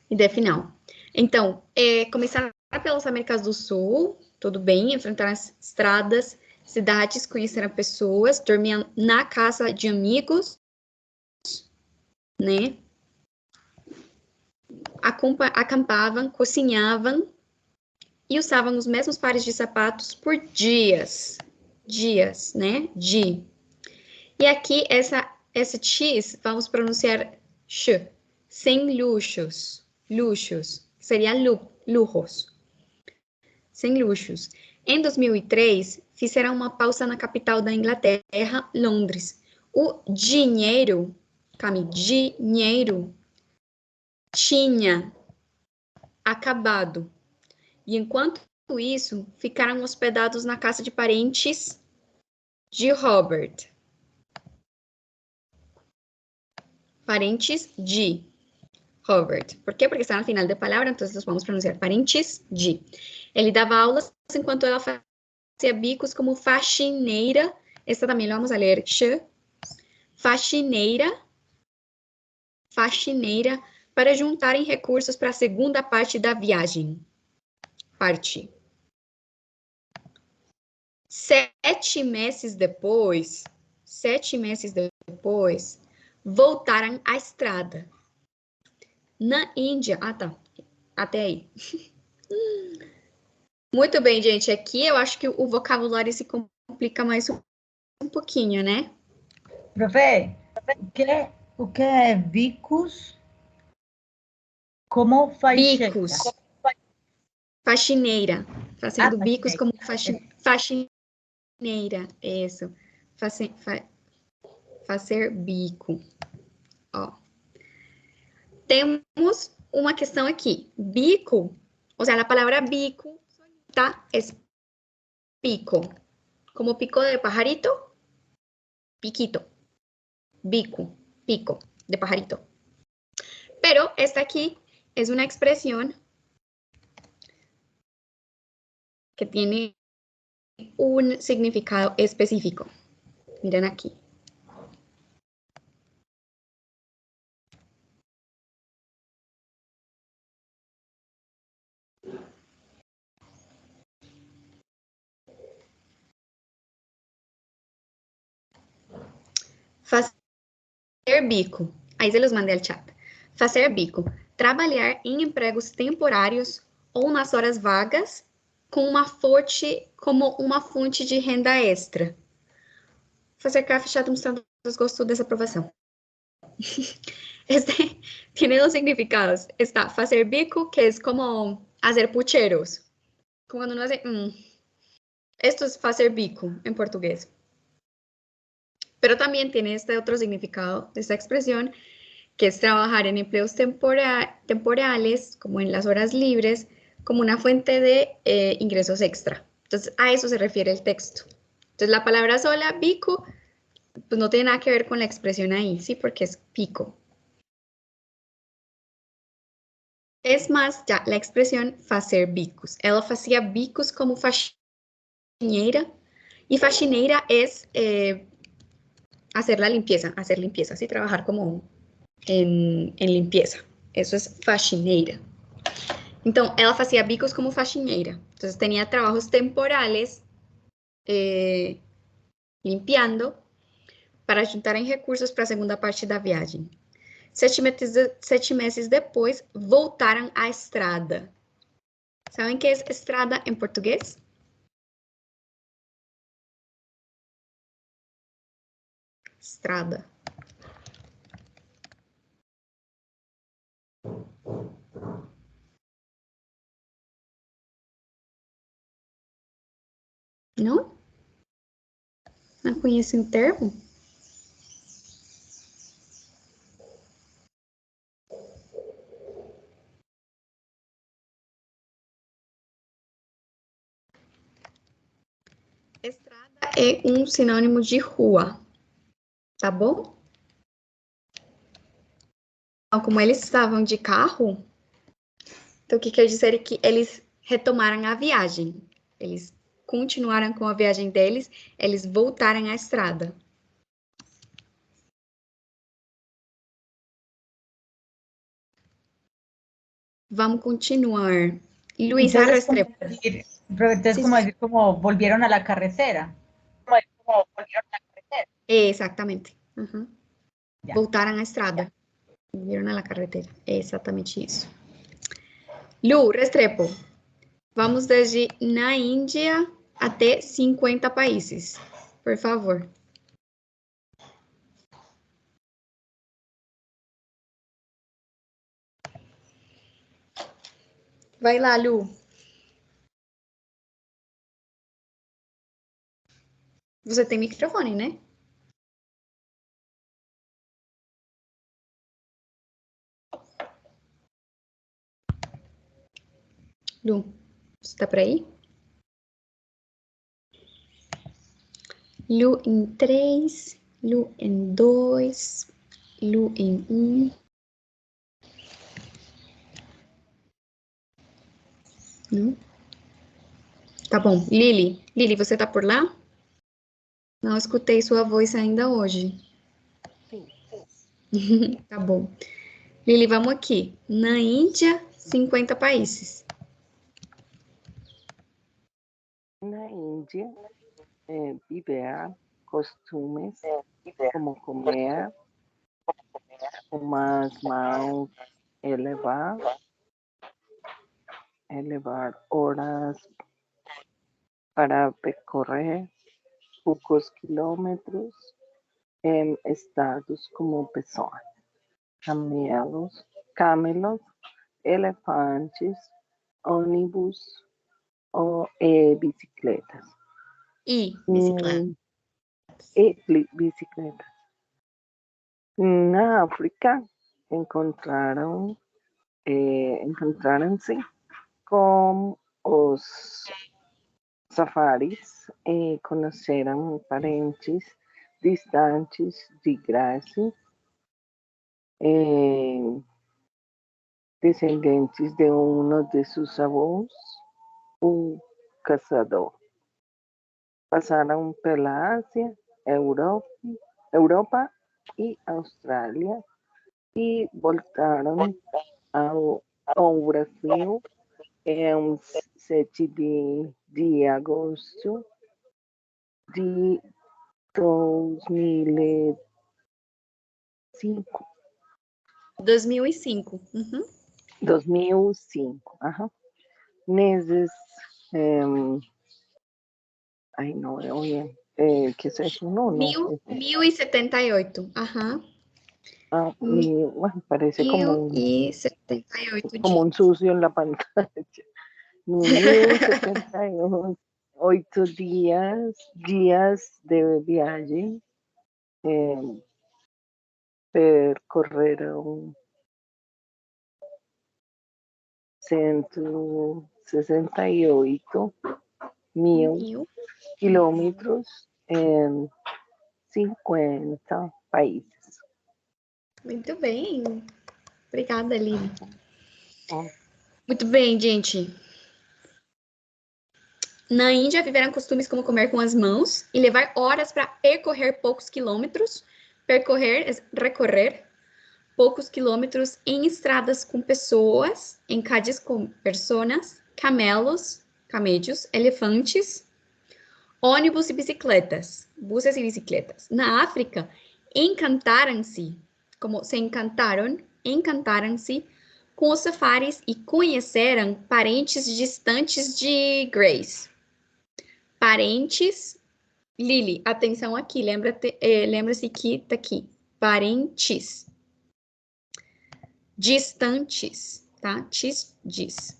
E té final. Então, começar pelas Américas do Sul, tudo bem, enfrentar as estradas, cidades, conhecer pessoas, dormir na casa de amigos, né? Acampavam, cozinhavam e usavam os mesmos pares de sapatos por dias, né? E aqui, essa X, vamos pronunciar X, sem luxos, seria lujos, sem luxos. Em 2003, fizeram uma pausa na capital da Inglaterra, Londres. O dinheiro, Cami, dinheiro, tinha acabado. E enquanto isso, ficaram hospedados na casa de parentes de Robert. Parentes de Robert. ¿Por quê? Porque está no final da palavra, então nós vamos pronunciar parentes de. Ele dava aulas enquanto ela fazia bicos como faxineira. Esta também lo vamos a ler. Faxineira, para juntarem recursos para a segunda parte da viagem. 7 meses depois, voltaram à estrada. Na Índia, até aí. Muito bem, gente, aqui eu acho que o vocabulário se complica mais um pouquinho, né? Profe, o que é bicos? Como faxineira? Bicos. Faxineira. Fazendo bicos como faxineira. Isso. Fazer bico. Ó. Temos uma questão aqui. Bico, ou seja, a palavra bico, tá? É pico. Como pico de pajarito, piquito. Bico, pico de pajarito. Pero esta aquí es una expresión que tiene un significado específico. Miren aquí. Fazer bico. Aí se los mandei al chat. Fazer bico. Trabalhar em empregos temporários ou nas horas vagas com como uma fonte de renda extra. Fazer café chato mostrando os gostos dessa aprovação. Tiene dos significados. Está fazer bico, que es como hacer pucheros. Como cuando uno hace, esto es fazer bico en portugués. Pero también tiene este otro significado de esta expresión, que es trabajar en empleos temporales, como en las horas libres, como una fuente de ingresos extra. Entonces, a eso se refiere el texto. Entonces, la palabra sola, bico, pues no tiene nada que ver con la expresión ahí, ¿sí? Porque es pico. Es más, ya, la expresión fazer bicos. Ela fazia bicos como faxineira, y faxineira es hacer limpieza, ¿sí? Trabajar como en limpieza. Eso es faxineira. Então, ela fazia bicos como faxineira. Entonces, tenía trabajos temporales limpiando para juntarem recursos para a segunda parte da viagem. 7 meses depois, voltaram à estrada. Sabem o que é estrada em português? Estrada. Não? Não conhece o termo? Estrada é um sinônimo de rua, tá bom? Então, como eles estavam de carro, então o que quer dizer é que eles retomaram a viagem. Eles continuaram com a viagem deles, eles voltaram à estrada. Vamos continuar. Luisa Restrepo. Entonces, como decir, como volvieron a la carretera. Exatamente. Uhum. Voltaram à estrada. Volvieron a la carretera. É exatamente isso. Lu, Restrepo. Vamos desde na Índia até 50 países. Por favor. Vai lá, Lu. Você tem microfone, né? Lu, você tá por aí? Lu em 3, Lu em 2, Lu em 1. Não? Tá bom. Lili. Lili, você tá por lá? Não escutei sua voz ainda hoje. Sim. Tá bom. Lili, vamos aqui. Na Índia, 50 países. Na Índia, viver costumes como comer, com as mãos elevar horas para percorrer poucos quilômetros em estados como pessoas, camelos, elefantes, ônibus e bicicletas. E bicicleta. Bicicletas. Na África encontraram-se com os safaris e conheceram parentes distantes de graça, descendentes de um de seus avós, um caçador. Passaram pela Ásia, Europa e Austrália e voltaram ao Brasil em 7 de agosto de 2005. 2005. Uhum. 2005. Nesses... Ai, não, oye, ¿qué es eso? No. 1078. Ajá. Bueno, parece como 1078 como un sucio en la pantalla. 1078 días de viaje. Percorreram 168.000 quilômetros em 50 países. Muito bem. Obrigada, Lili. Muito bem, gente. Na Índia, viveram costumes como comer com as mãos e levar horas para percorrer poucos quilômetros. Recorrer poucos quilômetros em estradas com pessoas, em cadis com personas, camédios, elefantes, ônibus e bicicletas, buses e bicicletas. Na África, encantaram-se com os safaris e conheceram parentes distantes de Grace. Parentes, Lili, atenção aqui, lembra-se que tá aqui, parentes. Distantes, tá? Diz.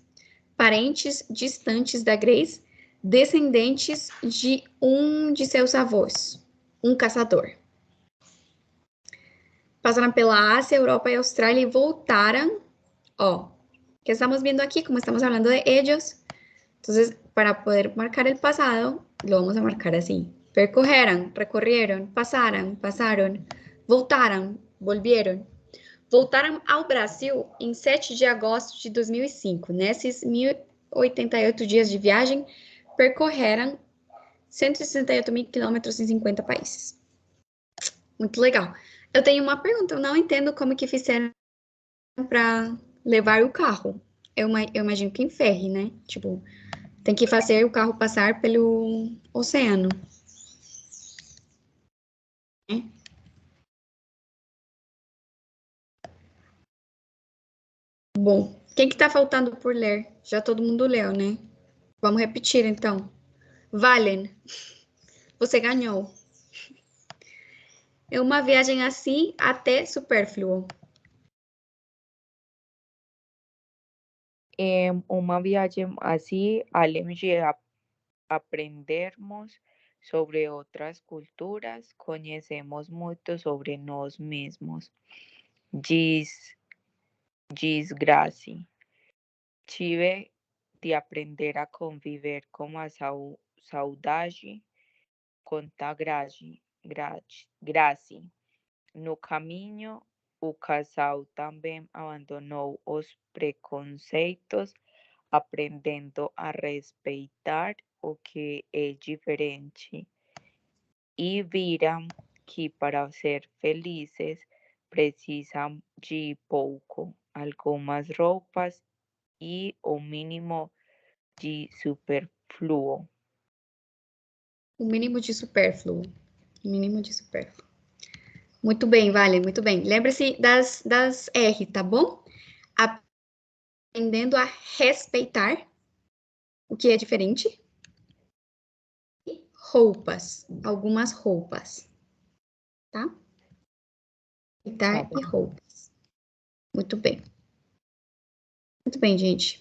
Parentes distantes da Grace, descendentes de um de seus avós, um caçador. Passaram pela Ásia, Europa e Austrália e voltaram, que estamos vendo aqui, como estamos falando de ellos, Entonces, para poder marcar el pasado, lo vamos a marcar así. Percorreram, recorrieron, passaram, voltaram, volvieron. Voltaram ao Brasil em 7 de agosto de 2005. Nesses 1.088 dias de viagem, percorreram 168.000 quilômetros em 50 países. Muito legal. Eu tenho uma pergunta, eu não entendo como que fizeram para levar o carro. Eu imagino que em ferry, né? Tipo, tem que fazer o carro passar pelo oceano. Bom, quem que tá faltando por ler? Já todo mundo leu, né? Vamos repetir, então. Valen, você ganhou. É uma viagem assim até supérfluo. Uma viagem assim, além de aprendermos sobre outras culturas, conhecemos muito sobre nós mesmos. Diz Gracie. Tive de aprender a conviver com a saudade, conta Gracie. No caminho, o casal também abandonou os preconceitos, aprendendo a respeitar o que é diferente. E viram que para ser felizes precisam de pouco, algumas roupas e o mínimo de superfluo. O mínimo de supérfluo. O mínimo de supérfluo. Muito bem, Vale, muito bem. Lembre-se das R, tá bom? Aprendendo a respeitar o que é diferente. E roupas, algumas roupas. Tá? Respeitar e roupas. Muito bem. Muito bem, gente.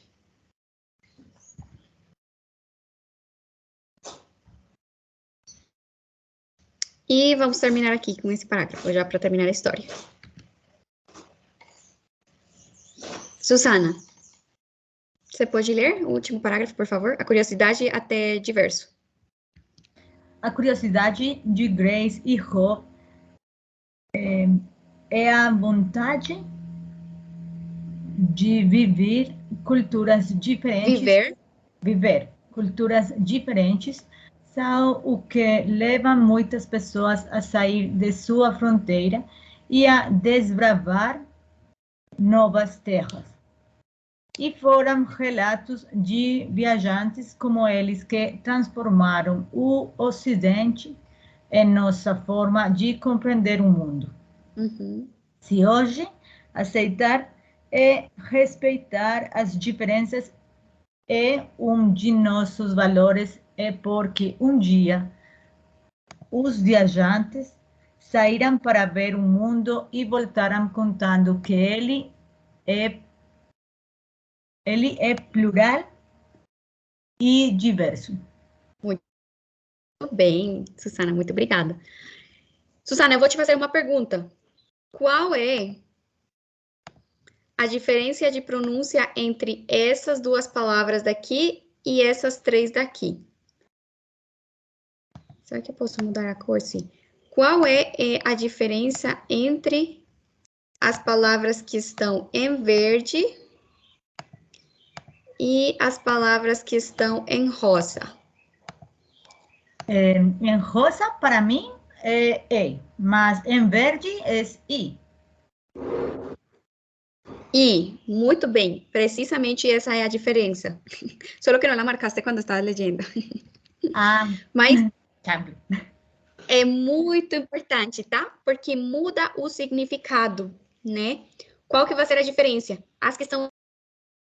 E vamos terminar aqui com esse parágrafo, já para terminar a história. Susana, você pode ler o último parágrafo, por favor? A curiosidade até diverso. A curiosidade de Grace e Hope é a vontade de viver culturas diferentes. Viver culturas diferentes são o que leva muitas pessoas a sair de sua fronteira e a desbravar novas terras. E foram relatos de viajantes como eles que transformaram o Ocidente em nossa forma de compreender o mundo. Se hoje aceitar e respeitar as diferenças é um de nossos valores, é porque um dia os viajantes saíram para ver o mundo e voltaram contando que ele é plural e diverso. Muito bem, Susana, muito obrigada. Susana, eu vou te fazer uma pergunta. Qual é a diferença de pronúncia entre essas duas palavras daqui e essas três daqui? Será que eu posso mudar a cor? Sim. Qual é a diferença entre as palavras que estão em verde e as palavras que estão em rosa? Em rosa, para mim, é E, mas em verde é I. I, muito bem. Precisamente essa é a diferença. Só que não la marcaste quando estava leyendo. Mas é muito importante, tá? Porque muda o significado, né? Qual que vai ser a diferença? As que estão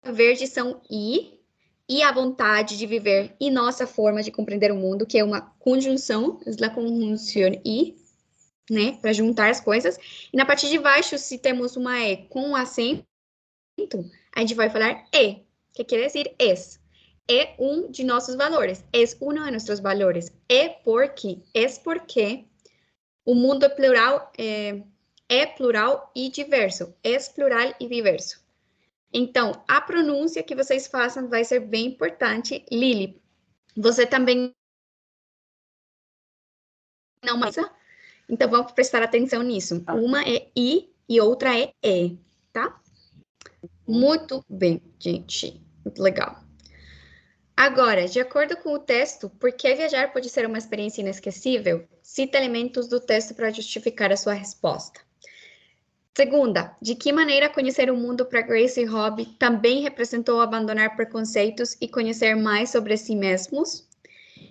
verdes são I, e a vontade de viver, e nossa forma de compreender o mundo, que é uma conjunção, la conjunção I, né? Para juntar as coisas. E na parte de baixo, se temos uma E com acento, a gente vai falar E, que quer dizer es. É um de nossos valores, é um de nossos valores. É porque o mundo é plural, é plural e diverso, é plural e diverso. Então, a pronúncia que vocês façam vai ser bem importante. Lili, você também não massa? Então, vamos prestar atenção nisso. Uma é I e outra é E, tá? Muito bem, gente. Muito legal. Agora, de acordo com o texto, por que viajar pode ser uma experiência inesquecível? Cita elementos do texto para justificar a sua resposta. Segunda, de que maneira conhecer o mundo para Grace e Rob também representou abandonar preconceitos e conhecer mais sobre si mesmos?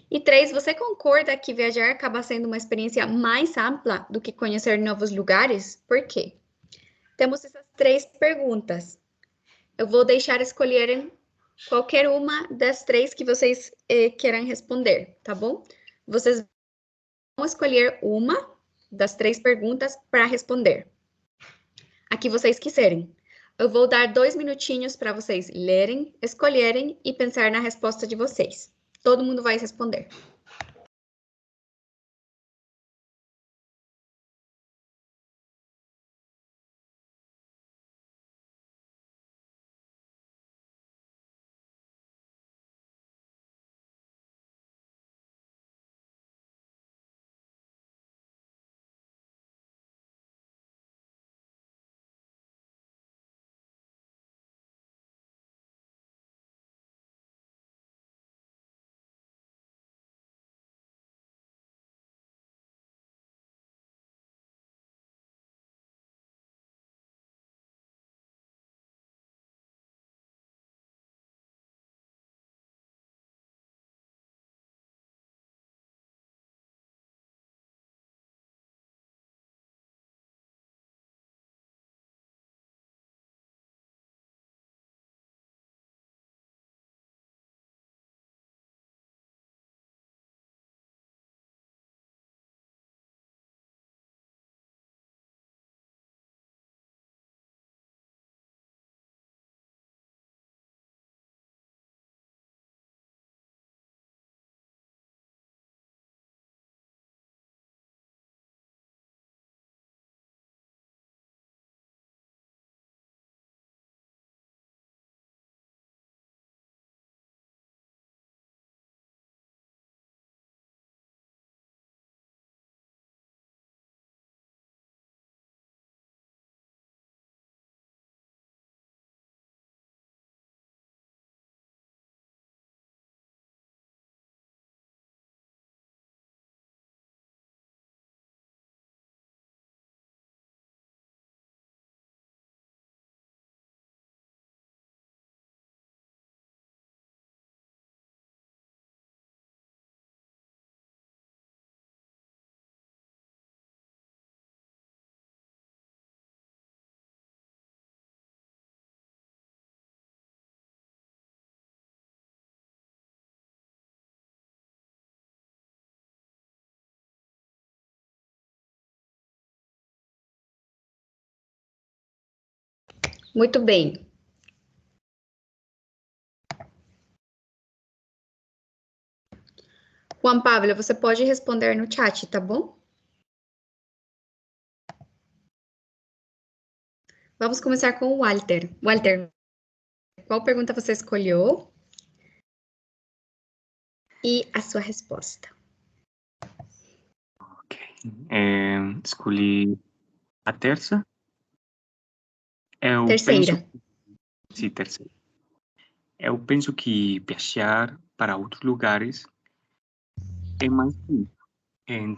E 3, você concorda que viajar acaba sendo uma experiência mais ampla do que conhecer novos lugares? Por quê? Temos essas 3 perguntas. Eu vou deixar escolherem qualquer uma das 3 que vocês queiram responder, tá bom? Vocês vão escolher uma das 3 perguntas para responder. A que vocês quiserem. Eu vou dar 2 minutinhos para vocês lerem, escolherem e pensar na resposta de vocês. Todo mundo vai responder. Muito bem. Juan Pablo, você pode responder no chat, tá bom? Vamos começar com o Walter. Walter, qual pergunta você escolheu? E a sua resposta. Ok. Escolhi a terça. Terceira. Sim, terceira. Eu penso que viajar para outros lugares é mais isso.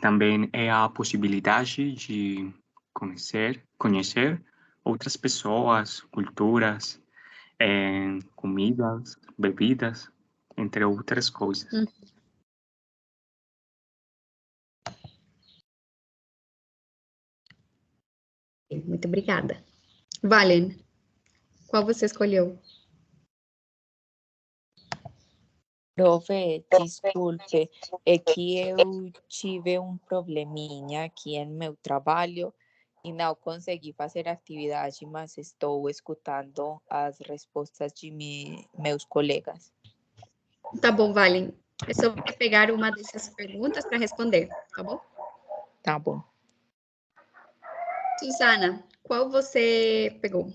Também é a possibilidade de conhecer outras pessoas, culturas, comidas, bebidas, entre outras coisas. Muito obrigada. Valen, qual você escolheu? Profe, desculpe, é que eu tive um probleminha aqui em meu trabalho e não consegui fazer atividade, mas estou escutando as respostas de meus colegas. Tá bom, Valen. É só pegar uma dessas perguntas para responder, tá bom? Tá bom. Susana, qual você pegou?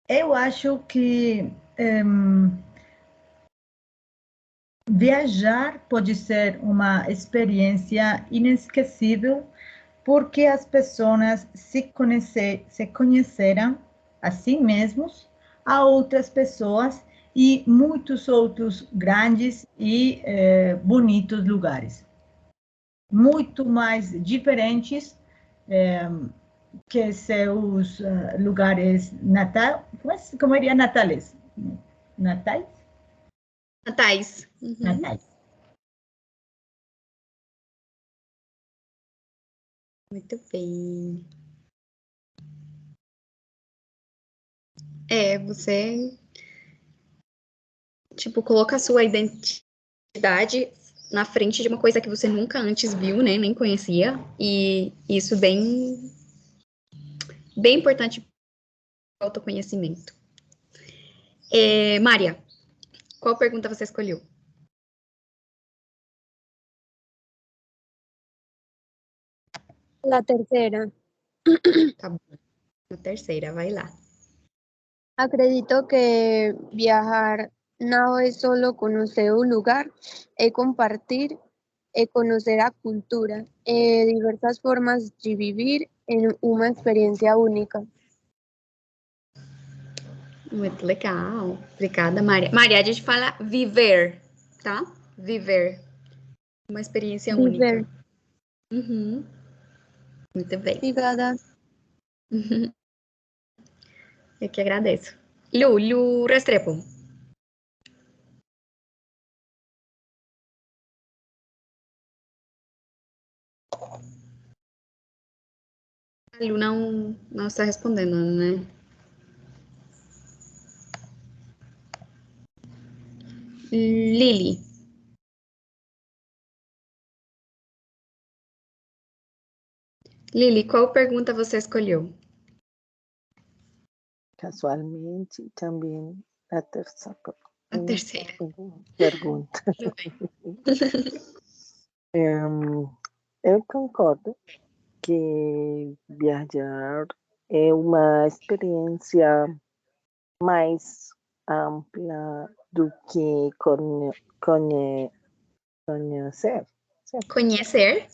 eu acho que viajar pode ser uma experiência inesquecível porque as pessoas se conheceram a si mesmos, a outras pessoas e muitos outros grandes e bonitos lugares. Muito mais diferentes que seus lugares natais. Como seria natales? Natais? Natais. Natais. Muito bem. Você, tipo, coloca a sua identidade na frente de uma coisa que você nunca antes viu, né? Nem conhecia. E isso bem importante para o autoconhecimento. Mária, qual pergunta você escolheu? La tercera. Tá bom. A terceira, vai lá. Acredito que viajar no es solo conocer un lugar, es compartir, es conocer a cultura, diversas formas de vivir en una experiencia única. Muito legal. Obrigada, Mária. Mária, a gente fala viver, tá? Viver. Uma experiência Viver. única. Uhum. Muito bem. Obrigada. Eu que agradeço. Lu Restrepo. A Lu não está respondendo, né? Lili. Lili, qual pergunta você escolheu? Casualmente, também a terceira A terceira. pergunta. Tudo bem. Eu concordo que viajar é uma experiência mais ampla do que conhecer. Certo? Conhecer.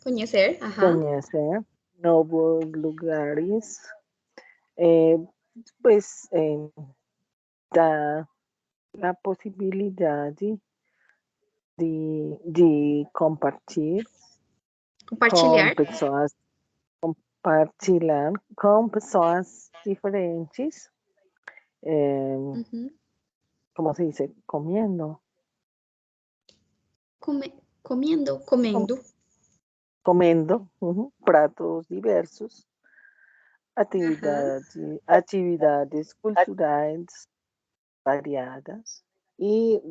Aham. Conhecer novos lugares, pues dá a possibilidade de compartilhar com pessoas diferentes, como se diz? Comendo pratos diversos, atividades culturais variadas e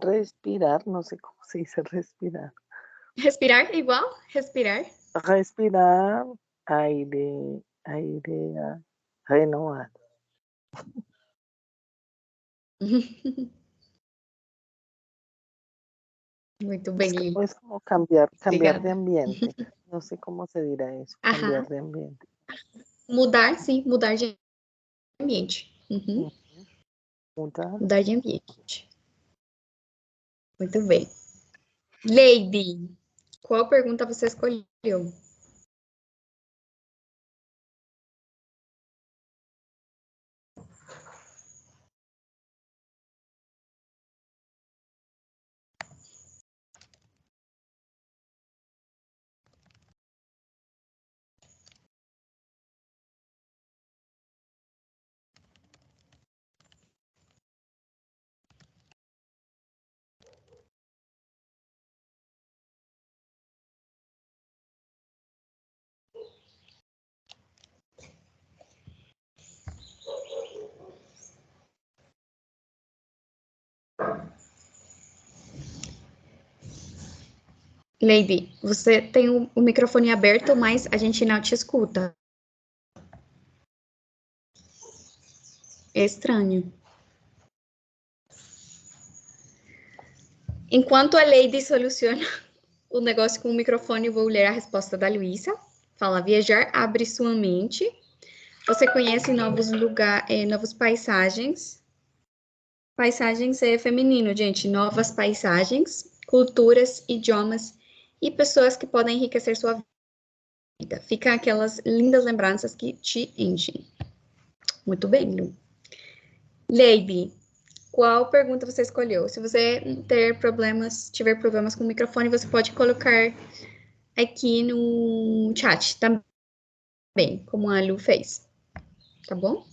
respirar, não sei como se diz respirar. Respirar igual? Respirar aire renovado. Muito bem, Lili. Es como cambiar de ambiente. No sé cómo se dirá eso, cambiar de ambiente. Mudar, sim, mudar de ambiente. Mudar de ambiente. Muito bem. Lady, qual pergunta você escolheu? Lady, você tem o microfone aberto, mas a gente não te escuta. É estranho. Enquanto a Lady soluciona o negócio com o microfone, vou ler a resposta da Luísa. Fala, viajar abre sua mente, Você conhece novos lugares, novas paisagens. Paisagens é feminino, gente. Novas paisagens, culturas, idiomas e pessoas que podem enriquecer sua vida. Ficam aquelas lindas lembranças que te enchem. Muito bem, Lu. Lady, qual pergunta você escolheu? Se você tiver problemas com o microfone, você pode colocar aqui no chat também, como a Lu fez. Tá bom?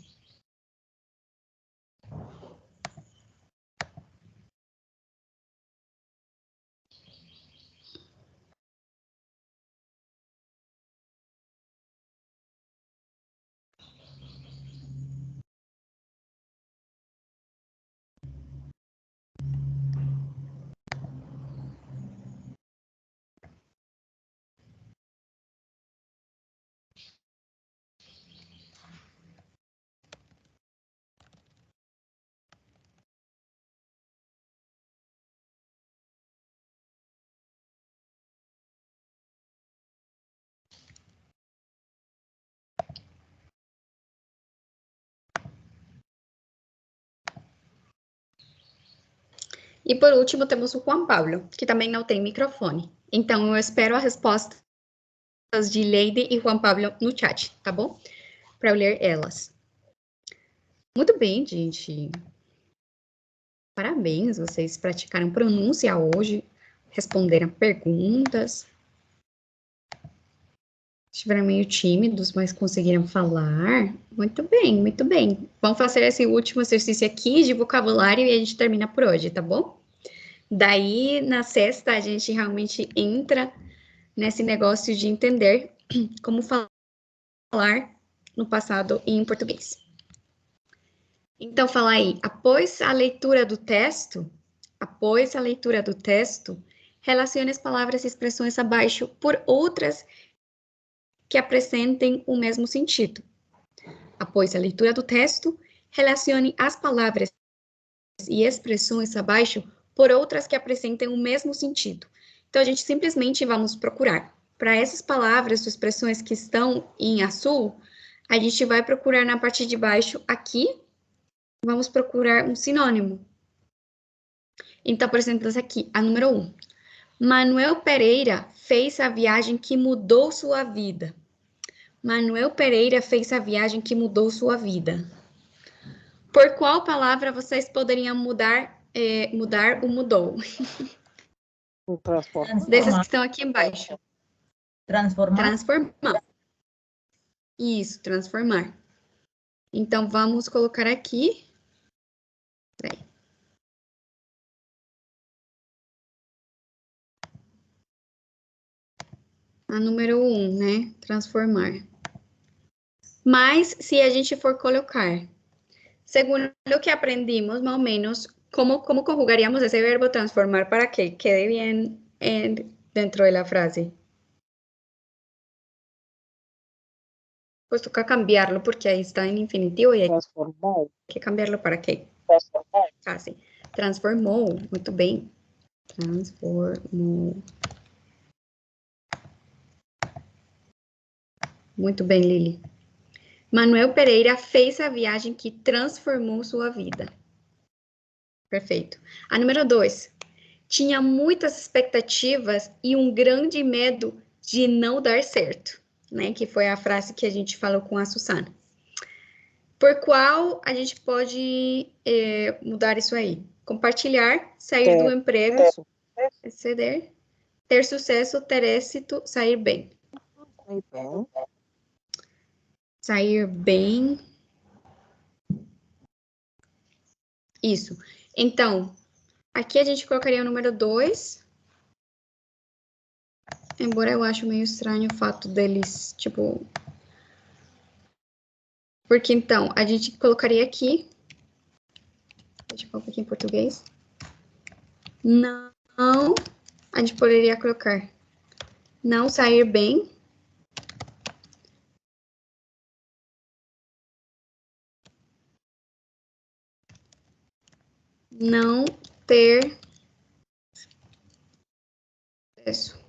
E por último, temos o Juan Pablo, que também não tem microfone. Então, eu espero as respostas de Lady e Juan Pablo no chat, tá bom? Para eu ler elas. Muito bem, gente. Parabéns, vocês praticaram pronúncia hoje, responderam perguntas. Estiveram meio tímidos, mas conseguiram falar. Muito bem, muito bem. Vamos fazer esse último exercício aqui de vocabulário e a gente termina por hoje, tá bom? Daí, na sexta, a gente realmente entra nesse negócio de entender como falar no passado e em português. Então, fala aí, após a leitura do texto, relacione as palavras e expressões abaixo por outras que apresentem o mesmo sentido. Após a leitura do texto, relacione as palavras e expressões abaixo por outras que apresentem o mesmo sentido. Então, a gente simplesmente vamos procurar. Para essas palavras ou expressões que estão em azul, a gente vai procurar na parte de baixo aqui, vamos procurar um sinônimo. Então, por exemplo, essa aqui, a número 1. Manuel Pereira fez a viagem que mudou sua vida. Manuel Pereira fez a viagem que mudou sua vida. Por qual palavra vocês poderiam mudar o mudou? Transformar. Dessas que estão aqui embaixo. Transformar. Transformar. Isso, transformar. Então, vamos colocar aqui. Peraí. A número 1, né? Transformar. Mas, se a gente for colocar, segundo o que aprendimos, mais ou menos, como conjugaríamos esse verbo transformar para que quede bien dentro de la frase? Pues toca cambiarlo porque ahí está en infinitivo y hay que cambiarlo para qué? Transformar. Ah, sim. Transformou, muito bem. Transformou. Muito bem, Lili. Manuel Pereira fez a viagem que transformou sua vida. Perfeito. A número 2. Tinha muitas expectativas e um grande medo de não dar certo, né? Que foi a frase que a gente falou com a Susana. Por qual a gente pode mudar isso aí? Compartilhar, sair do emprego, exceder, ter sucesso, ter êxito, sair bem. Sair bem. Isso. Então, aqui a gente colocaria o número 2. Embora eu acho meio estranho o fato deles, tipo... Porque, então, a gente colocaria aqui... Deixa eu colocar aqui em português. Não, a gente poderia colocar... Não sair bem. Não ter sucesso.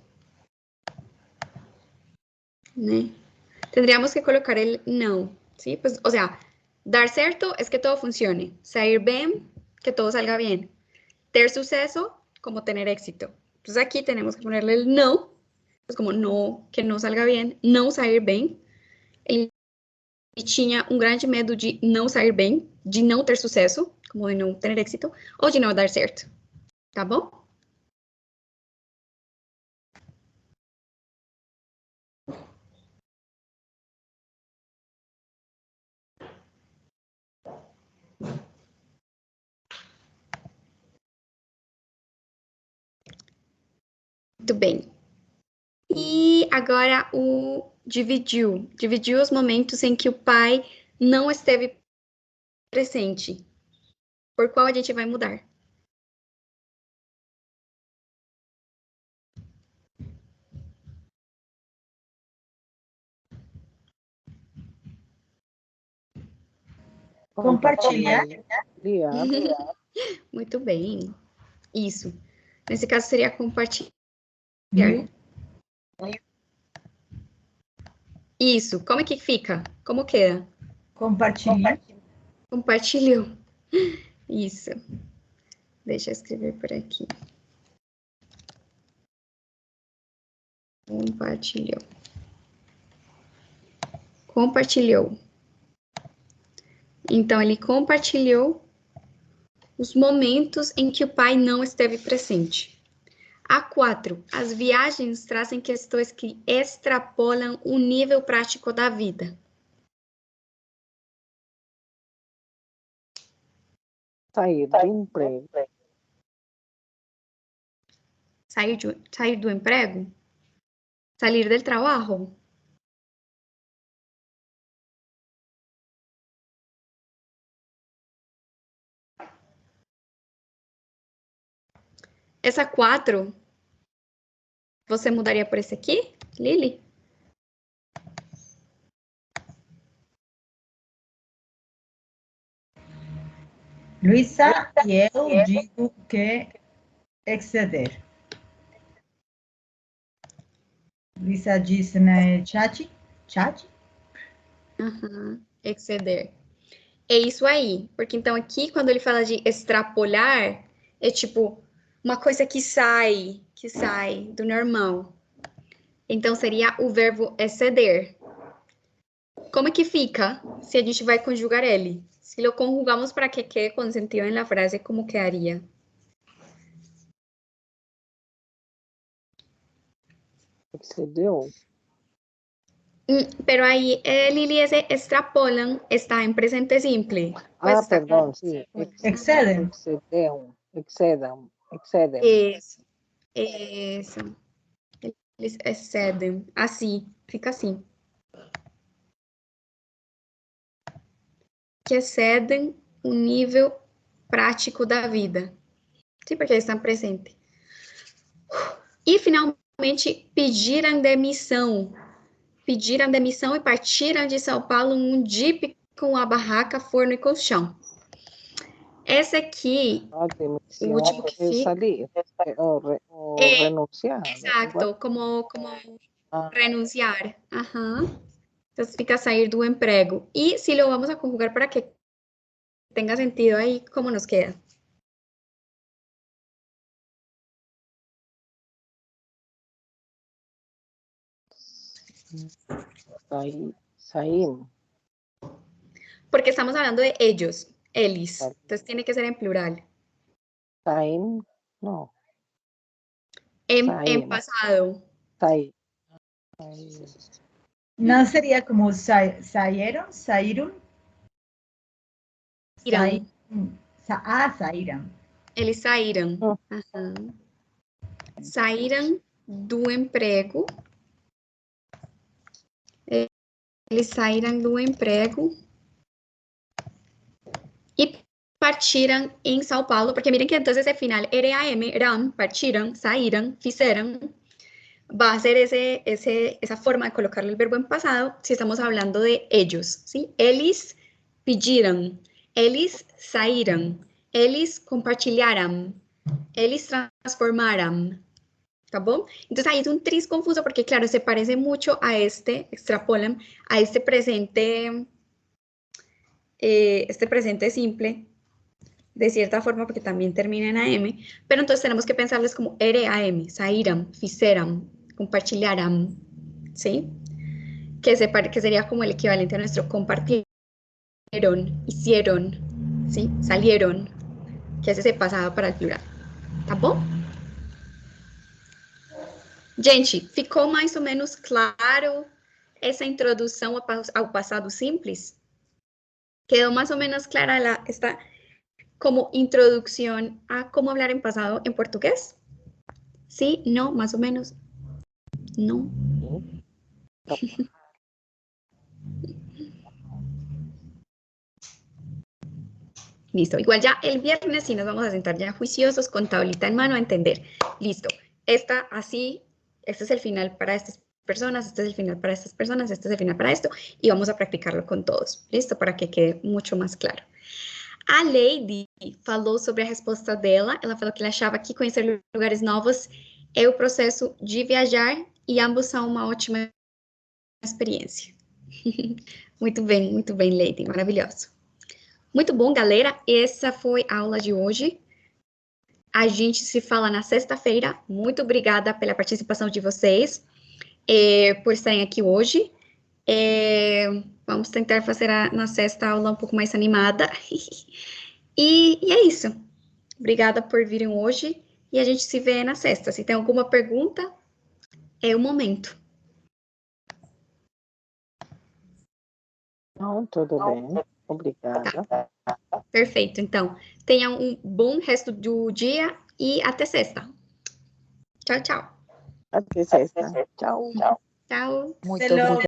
Né? Tendríamos que colocar ele não. ¿sí? Pues, o sea, dar certo es que todo funcione. Sair bem, que todo salga bien. Ter suceso, como tener éxito. Entonces aquí tenemos que ponerle el não, pues como no, que não salga bien, não sair bem. Ele tinha grande medo de não sair bem, de não ter sucesso, como de não ter éxito, ou de não dar certo. Tá bom? Muito bem. E agora o dividiu. Dividiu os momentos em que o pai não esteve presente. Por qual a gente vai mudar? Compartilhar. Muito bem. Isso. Nesse caso seria compartilhar. Isso. Como é que fica? Como queda? Compartilhar. Compartilhou. Isso. Deixa eu escrever por aqui. Compartilhou. Compartilhou. Então, ele compartilhou os momentos em que o pai não esteve presente. A4. As viagens trazem questões que extrapolam o nível prático da vida. Sair do emprego. Sair do emprego? Salir del trabajo? Essa 4, você mudaria por esse aqui, Lili? Luísa, e eu digo que exceder. Luísa diz no chat. Exceder. É isso aí, porque então aqui, quando ele fala de extrapolar, é tipo uma coisa que sai do normal. Então, seria o verbo exceder. Como é que fica se a gente vai conjugar ele? Se lo conjugamos para que quede con sentido en la frase, ¿cómo quedaría? Excedeu. Pero ahí, Lili, ese extrapolan está en presente simple. Pues perdón, sí. Exceden. Excedem. Eso. Eles excedem. Assim, fica assim. Que excedem o nível prático da vida. Sim, porque estão presentes. E, finalmente, pediram demissão. Pediram demissão e partiram de São Paulo um Jeep com a barraca, forno e colchão. Essa aqui, o último que fica... Salir, o renunciar. Exato, como renunciar. Então, fica sair do emprego. E se lo vamos a conjugar para que tenga sentido aí, como nos queda? Saímos. Porque estamos hablando de ellos, eles. Entonces tiene que ser en plural. Saímos, no. En pasado. ¿No sería como saíram? Saíram. Eles saíram. Saíram do emprego. Eles saíram do emprego e partiram em São Paulo, porque miren que entonces ese final, eram, partiram, saíram, fizeram, va a ser esa forma de colocarle el verbo en pasado si estamos hablando de ellos, ¿sí? Eles pediram, eles saíram, eles compartilharam, eles transformaram, ¿tá bom? Entonces ahí es un tris confuso porque, claro, se parece mucho a este, extrapolan, a este presente este presente simple, de cierta forma, porque también termina en AM, pero entonces tenemos que pensarles como RAM, sairam, fizeram, compartilharam, ¿sí? Que sería como el equivalente a nuestro compartieron, hicieron, ¿sí? Salieron, que es ese pasado para el plural. Tá bom? Gente, ficou mais ou menos claro essa introdução ao passado simples? Quedó más o menos clara esta como introducción a cómo hablar en pasado en portugués? ¿Sí? ¿No? ¿Más o menos? ¿No? Listo. Igual ya el viernes sí nos vamos a sentar ya juiciosos con tablita en mano a entender. Listo. Este es el final para estas personas, este es el final para estas personas, este es el final para esto, y vamos a practicarlo con todos. Listo, para que quede mucho más claro. A Lady falou sobre a resposta dela. Ela falou que ela achava que conhecer lugares novos é o processo de viajar e ambos são uma ótima experiência. Muito bem, Lady. Maravilhoso. Muito bom, galera. Essa foi a aula de hoje. A gente se fala na sexta-feira. Muito obrigada pela participação de vocês, por estarem aqui hoje. Vamos tentar fazer na sexta aula um pouco mais animada. E é isso. Obrigada por virem hoje e a gente se vê na sexta. Se tem alguma pergunta, é o momento. Não, tudo bem. Obrigada. Tá. Perfeito. Então, tenham um bom resto do dia e até sexta. Tchau, tchau. Até sexta. Tchau. Tchau. Muito obrigada.